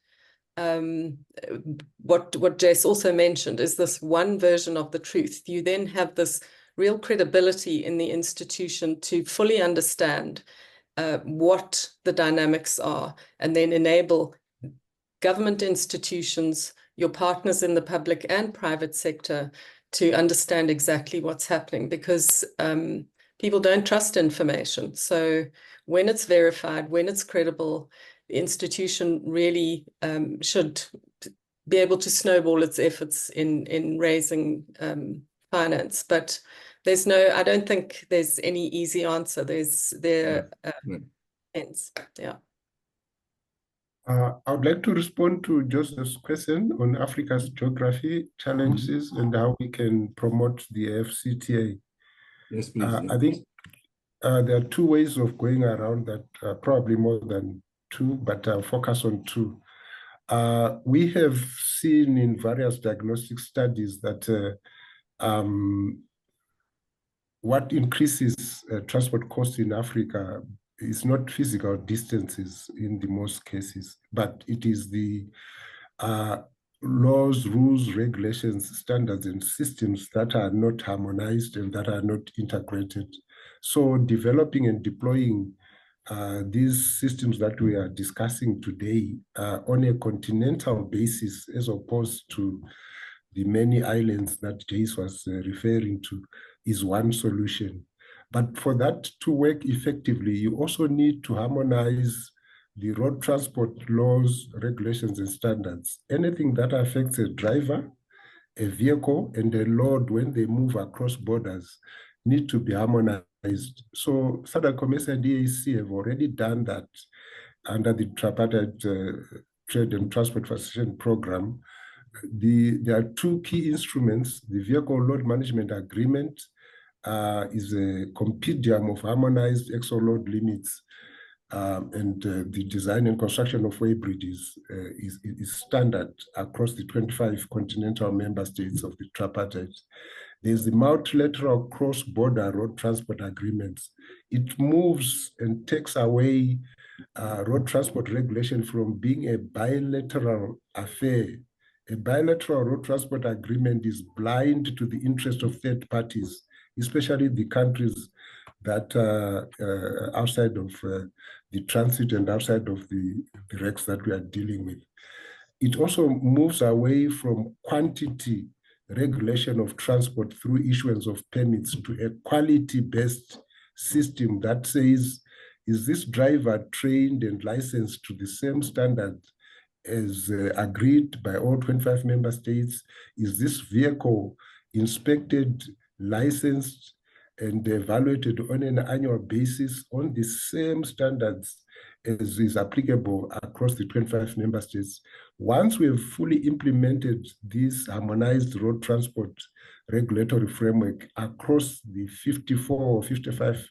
what Jace also mentioned is this one version of the truth. You then have this real credibility in the institution to fully understand what the dynamics are, and then enable government institutions, your partners in the public and private sector, to understand exactly what's happening, because people don't trust information. So when it's verified, when it's credible, the institution really should be able to snowball its efforts in raising finance. But I don't think there's any easy answer. There depends. Yeah. I would like to respond to Joseph's question on Africa's geography challenges and how we can promote the FCTA. Yes, please. I think there are two ways of going around that, probably more than two, but I'll focus on two. We have seen in various diagnostic studies that what increases transport costs in Africa is not physical distances in the most cases, but it is the laws, rules, regulations, standards, and systems that are not harmonized and that are not integrated. So developing and deploying these systems that we are discussing today on a continental basis, as opposed to the many islands that Jace was referring to, is one solution. But for that to work effectively, you also need to harmonize the road transport laws, regulations, and standards. Anything that affects a driver, a vehicle, and a load when they move across borders need to be harmonized. So SADC and DAC have already done that under the Tripartite Trade and Transport Facilitation Program. There are two key instruments. The Vehicle Load Management Agreement is a compendium of harmonized exo load limits, and the design and construction of way bridges is standard across the 25 continental member states of the tripartite. There's the multilateral cross-border road transport agreements. It moves and takes away road transport regulation from being a bilateral affair. A bilateral road transport agreement is blind to the interest of third parties, especially the countries that are outside of the transit and outside of the regs that we are dealing with. It also moves away from quantity regulation of transport through issuance of permits to a quality-based system that says, is this driver trained and licensed to the same standard as agreed by all 25 member states? Is this vehicle inspected, licensed, and evaluated on an annual basis on the same standards as is applicable across the 25 member states? Once we have fully implemented this harmonized road transport regulatory framework across the 54 or 55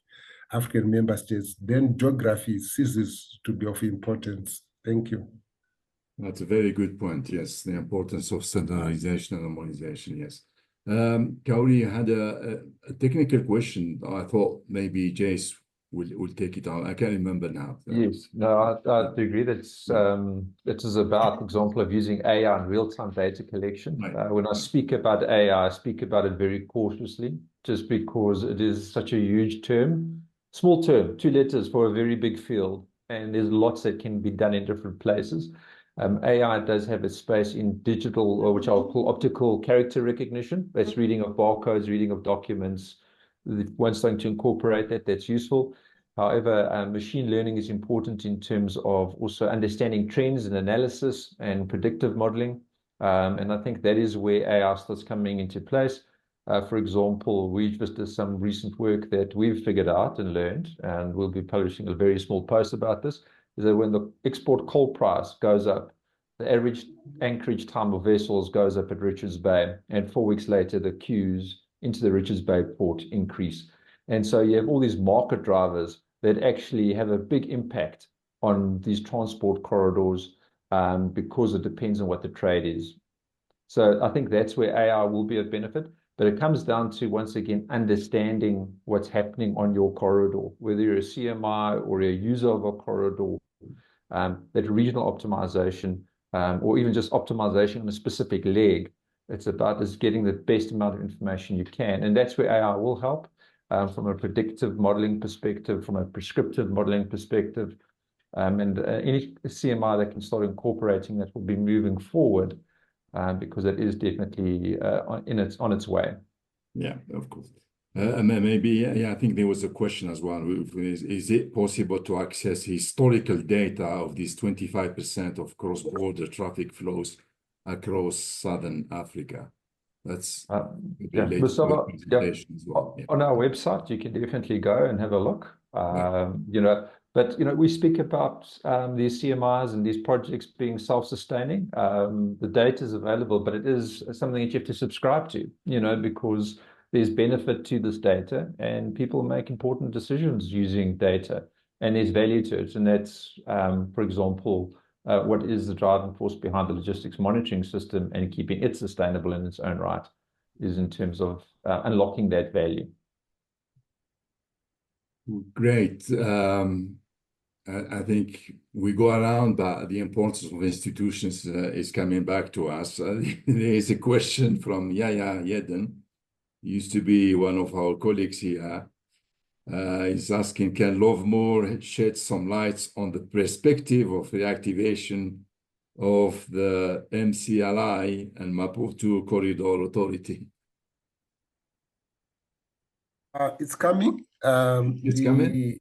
African member states, then geography ceases to be of importance. Thank you. That's a very good point. Yes, the importance of standardization and harmonization. Yes. Kauri had a technical question. I thought maybe Jace will take it on. I can't remember now. Yes, no, I agree. It is about example of using AI in real-time data collection. Right. When I speak about AI, I speak about it very cautiously, just because it is such a huge term, small term, 2 letters for a very big field, and there's lots that can be done in different places. AI does have a space in digital, or which I'll call optical character recognition. That's reading of barcodes, reading of documents. Once starting to incorporate that, that's useful. However, machine learning is important in terms of also understanding trends and analysis and predictive modeling. And I think that is where AI starts coming into place. For example, we've just did some recent work that we've figured out and learned, and we'll be publishing a very small post about this, is that when the export coal price goes up, the average anchorage time of vessels goes up at Richards Bay, and 4 weeks later, the queues into the Richards Bay port increase. And so you have all these market drivers that actually have a big impact on these transport corridors because it depends on what the trade is. So I think that's where AI will be of benefit, but it comes down to, once again, understanding what's happening on your corridor, whether you're a CMI or a user of a corridor, that regional optimization, or even just optimization on a specific leg. It's about just getting the best amount of information you can. And that's where AI will help from a predictive modeling perspective, from a prescriptive modeling perspective. And any CMI that can start incorporating that will be moving forward. because it is definitely on its way. Yeah, of course. Maybe, yeah, I think there was a question as well. Is it possible to access historical data of these 25% of cross-border traffic flows across Southern Africa? That's related to the presentation as well. Yeah. On our website, you can definitely go and have a look. But we speak about these CMIs and these projects being self-sustaining. The data is available, but it is something that you have to subscribe to, because there's benefit to this data and people make important decisions using data, and there's value to it. And that's, for example, what is the driving force behind the logistics monitoring system and keeping it sustainable in its own right, is in terms of unlocking that value. Great. I think we go around, but the importance of institutions is coming back to us. There is a question from Yaya Yedden, used to be one of our colleagues here. He's asking, can Lovemore shed some lights on the perspective of reactivation of the MCLI and Maputo Corridor Authority? It's coming. It's coming?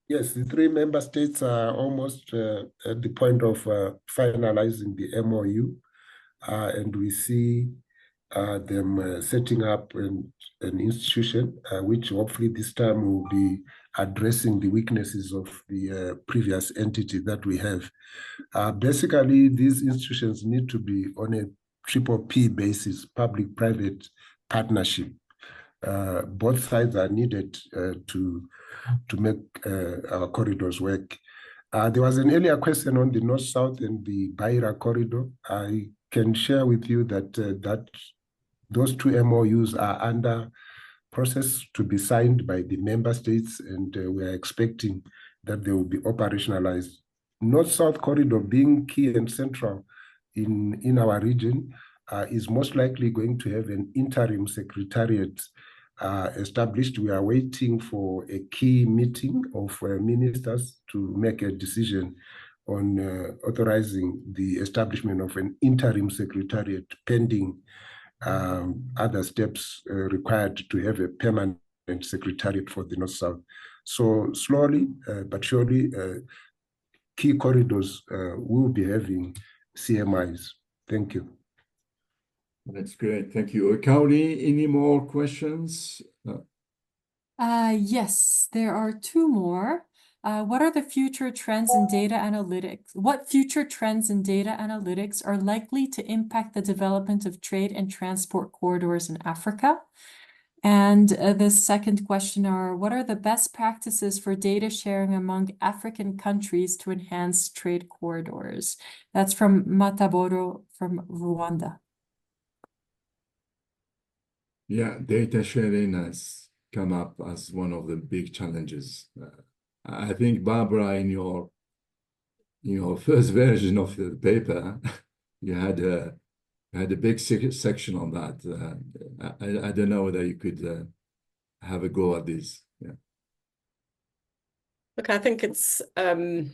Yes, the 3 member states are almost at the point of finalizing the MOU, and we see them setting up an institution, which hopefully this time will be addressing the weaknesses of the previous entity that we have. Basically, these institutions need to be on a PPP basis, public-private partnership. Both sides are needed to make our corridors work. There was an earlier question on the North-South and the Beira corridor. I can share with you that those 2 MOUs are under process to be signed by the member states, and we are expecting that they will be operationalized. North-South corridor, being key and central in our region, is most likely going to have an interim secretariat established. We are waiting for a key meeting of ministers to make a decision on authorizing the establishment of an interim secretariat pending other steps required to have a permanent secretariat for the North-South. So slowly but surely, key corridors will be having CMIs. Thank you. That's great. Thank you. Kauri, any more questions? Yes, there are 2 more. What are the future trends in data analytics? What future trends in data analytics are likely to impact the development of trade and transport corridors in Africa? And the second question are, what are the best practices for data sharing among African countries to enhance trade corridors? That's from Mataboro from Rwanda. Yeah, data sharing has come up as one of the big challenges. I think, Barbara, in your first version of the paper, you had a big section on that. I don't know whether you could have a go at this. Yeah. Look, I think it's the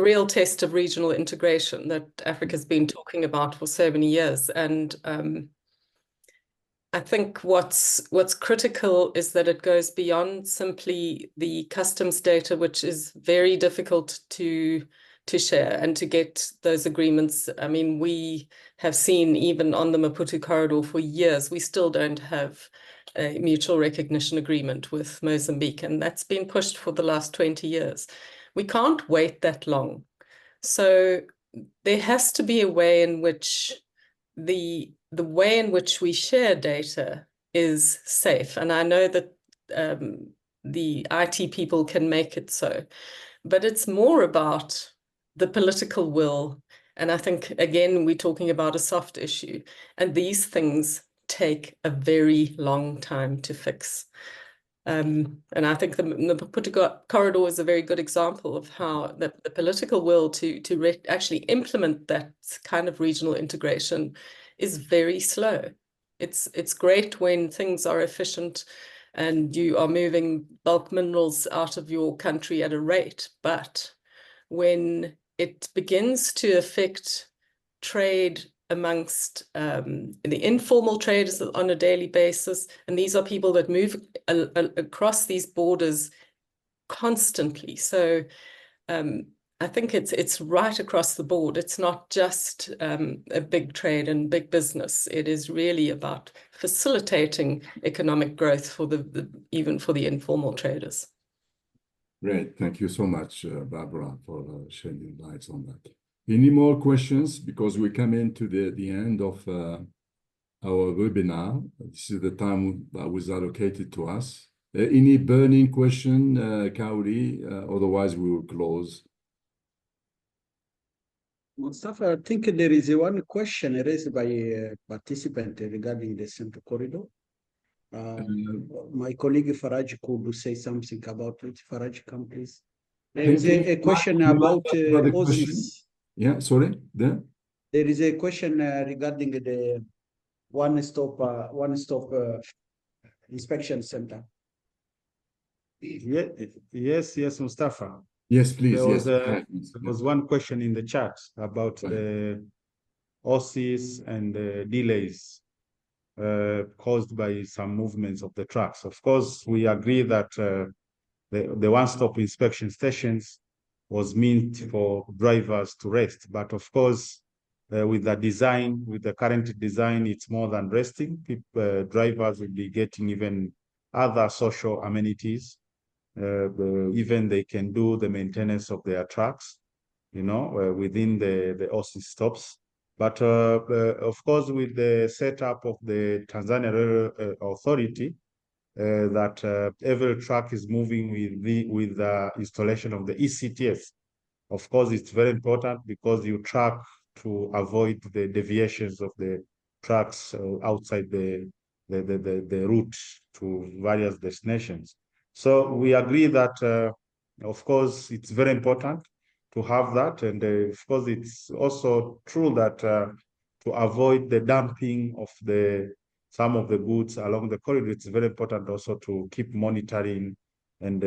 real test of regional integration that Africa's been talking about for so many years, and I think what's critical is that it goes beyond simply the customs data, which is very difficult to share and to get those agreements. I mean, we have seen even on the Maputo corridor for years, we still don't have a mutual recognition agreement with Mozambique, and that's been pushed for the last 20 years. We can't wait that long. So there has to be a way in which the way in which we share data is safe. And I know that the IT people can make it so, but it's more about the political will. And I think, again, we're talking about a soft issue, and these things take a very long time to fix. And I think the Maputo corridor is a very good example of how the political will to actually implement that kind of regional integration is very slow. It's great when things are efficient and you are moving bulk minerals out of your country at a rate, but when it begins to affect trade amongst the informal traders on a daily basis. And these are people that move across these borders constantly. So I think it's right across the board. It's not just a big trade and big business. It is really about facilitating economic growth for even for the informal traders. Great. Thank you so much, Barbara, for shedding lights on that. Any more questions? Because we come into the end of our webinar. This is the time that was allocated to us. Any burning question, Kauri? Otherwise, we will close. Mustafa, I think there is one question raised by a participant regarding the Central Corridor. My colleague Faraj could say something about it. Faraj, come please. There is a question about OSIS. Yeah, sorry. There is a question regarding the one-stop inspection center. Yes, Mustafa. Yes, please. There was one question in the chat about the OSIS and the delays caused by some movements of the trucks. Of course, we agree that the one-stop inspection stations was meant for drivers to rest. But of course, with the current design, it's more than resting. Drivers will be getting even other social amenities. Even they can do the maintenance of their trucks, within the OSIS stops. But of course, with the setup of the Tanzania Railway Authority, that every truck is moving with the installation of the ECTS. Of course, it's very important because you track to avoid the deviations of the trucks outside the route to various destinations. So we agree that, of course, it's very important to have that. And of course, it's also true that to avoid the dumping of some of the goods along the corridor, it's very important also to keep monitoring and,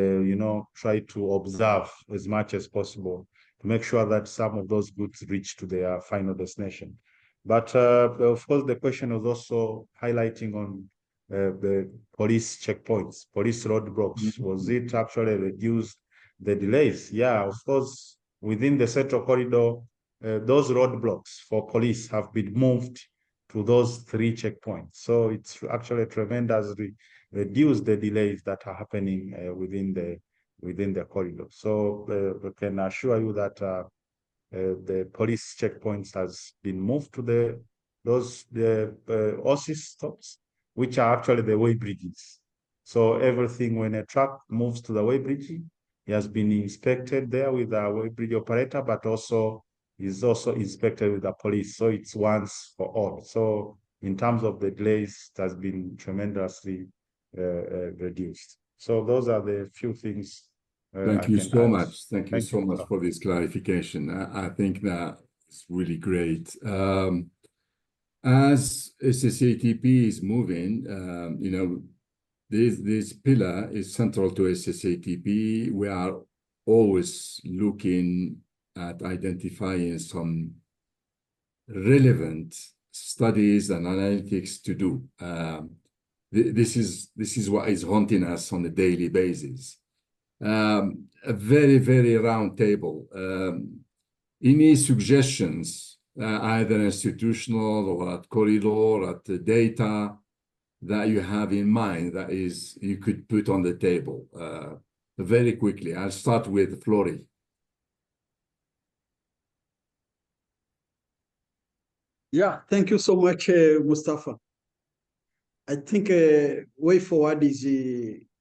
try to observe as much as possible to make sure that some of those goods reach to their final destination. But of course, the question was also highlighting on the police checkpoints, police roadblocks. Was it actually reduced the delays? Yeah, of course, within the Central Corridor, those roadblocks for police have been moved to those 3 checkpoints. So it's actually tremendously reduced the delays that are happening within the corridor. So we can assure you that the police checkpoints has been moved to the OSIS stops, which are actually the way bridges. So everything, when a truck moves to the way bridge, it has been inspected there with a way bridge operator, but also is also inspected with the police. So it's once for all. So in terms of the delays, it has been tremendously reduced. So those are the few things. Thank you so much. Thank you so much for this clarification. I think that it's really great. As SSATP is moving, this pillar is central to SSATP. We are always looking at identifying some relevant studies and analytics to do. This is what is haunting us on a daily basis. A very, very round table. Any suggestions, either institutional or at corridor or at the data that you have in mind that is you could put on the table very quickly? I'll start with Flori. Yeah, thank you so much, Mustafa. I think way forward is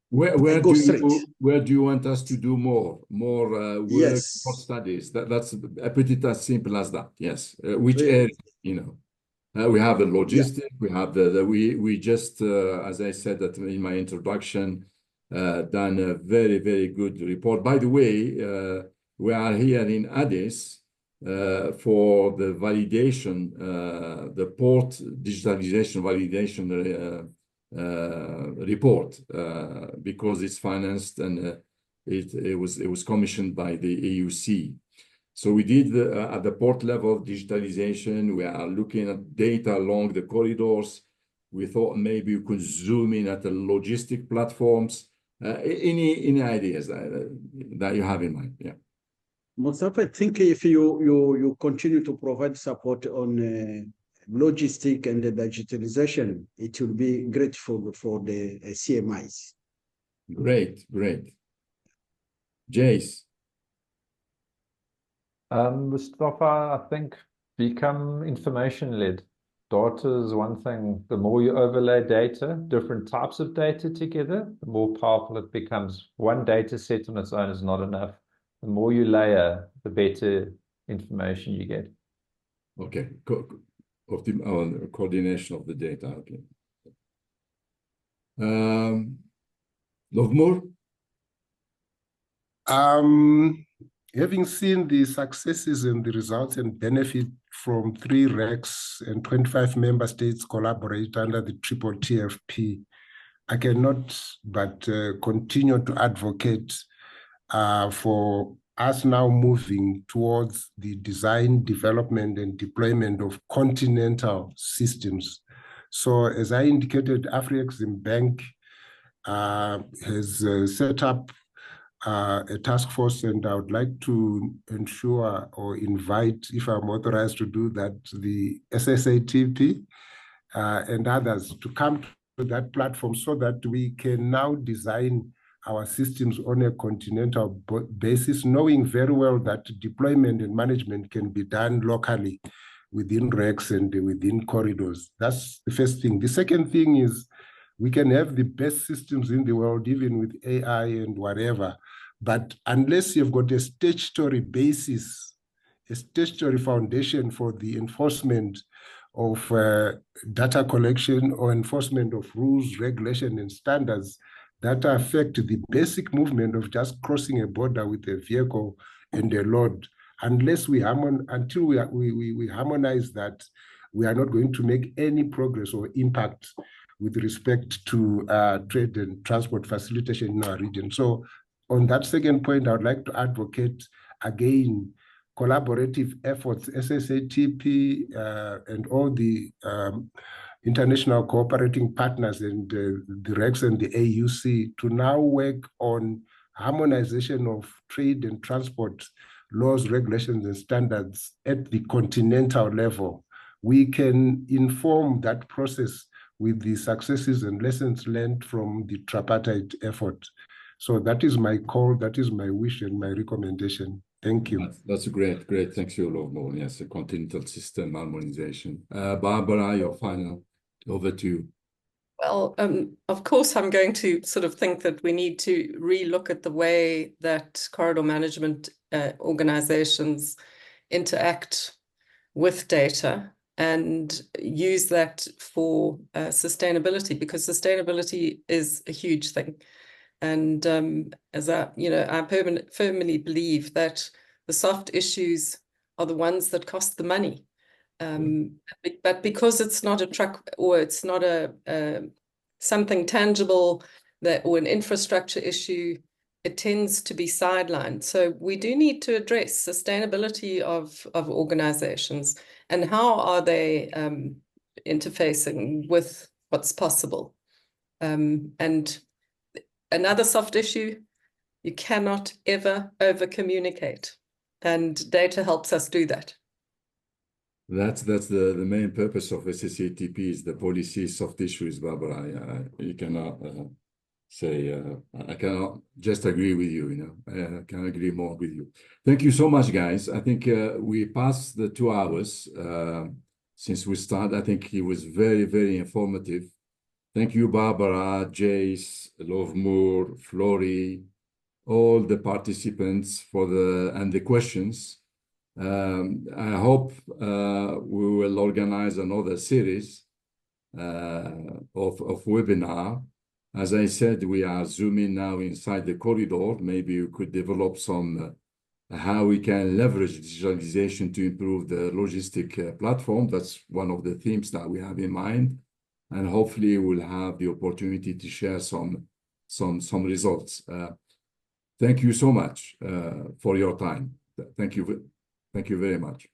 where do you want us to do more work, yes, more studies? I put it as simple as that. Yes, which area? We have the logistics. We have we just as I said that in my introduction, done a very, very good report. By the way, we are here in Addis for the validation, the port digitalization validation report, because it's financed and it was commissioned by the AUC. So we did at the port level digitalization. We are looking at data along the corridors. We thought maybe we could zoom in at the logistic platforms. Any ideas that you have in mind? Yeah. Mustafa, I think if you continue to provide support on logistic and the digitalization, it will be grateful for the CMIs. Great, great. Jace. Mustafa, I think become information-led. Data is one thing. The more you overlay data, different types of data together, the more powerful it becomes. One data set on its own is not enough. The more you layer, the better information you get. Okay. Coordination of the data. Okay. Lovemore? Having seen the successes and the results and benefit from 3 RECs and 25 member states collaborate under the TTP, I cannot but continue to advocate for us now moving towards the design, development, and deployment of continental systems. So as I indicated, Afrexim has set up a task force, and I would like to ensure or invite, if I'm authorized to do that, the SSATP and others to come to that platform so that we can now design our systems on a continental basis, knowing very well that deployment and management can be done locally within RECs and within corridors. That's the first thing. The second thing is we can have the best systems in the world, even with AI and whatever, but unless you've got a statutory basis, a statutory foundation for the enforcement of data collection or enforcement of rules, regulation, and standards that affect the basic movement of just crossing a border with a vehicle and a load, unless we until we harmonize that, we are not going to make any progress or impact with respect to trade and transport facilitation in our region. So on that second point, I would like to advocate, again, collaborative efforts, SSATP and all the international cooperating partners and the RECs and the AUC to now work on harmonization of trade and transport laws, regulations, and standards at the continental level. We can inform that process with the successes and lessons learned from the tripartite effort. So that is my call, that is my wish and my recommendation. Thank you. That's great. Thanks you, Lovemore. Yes, a continental system harmonization. Barbara, your final, over to you. Well, of course, I'm going to sort of think that we need to relook at the way that corridor management organizations interact with data and use that for sustainability, because sustainability is a huge thing. And as I firmly believe that the soft issues are the ones that cost the money. But because it's not a truck or it's not a something tangible or an infrastructure issue, it tends to be sidelined. So we do need to address sustainability of organizations and how are they interfacing with what's possible. And another soft issue, you cannot ever over-communicate, and data helps us do that. That's the main purpose of SSATP is the policy soft issues, Barbara. You cannot say, I cannot just agree with you, I can agree more with you. Thank you so much, guys. I think we passed the 2 hours since we started. I think it was very, very informative. Thank you, Barbara, Jace, Lovemore, Flory, all the participants for the questions. I hope we will organize another series of webinar. As I said, we are zooming now inside the corridor. Maybe we could develop some how we can leverage digitalization to improve the logistic platform. That's one of the themes that we have in mind. And hopefully we'll have the opportunity to share some results. Thank you so much for your time. Thank you. Thank you very much.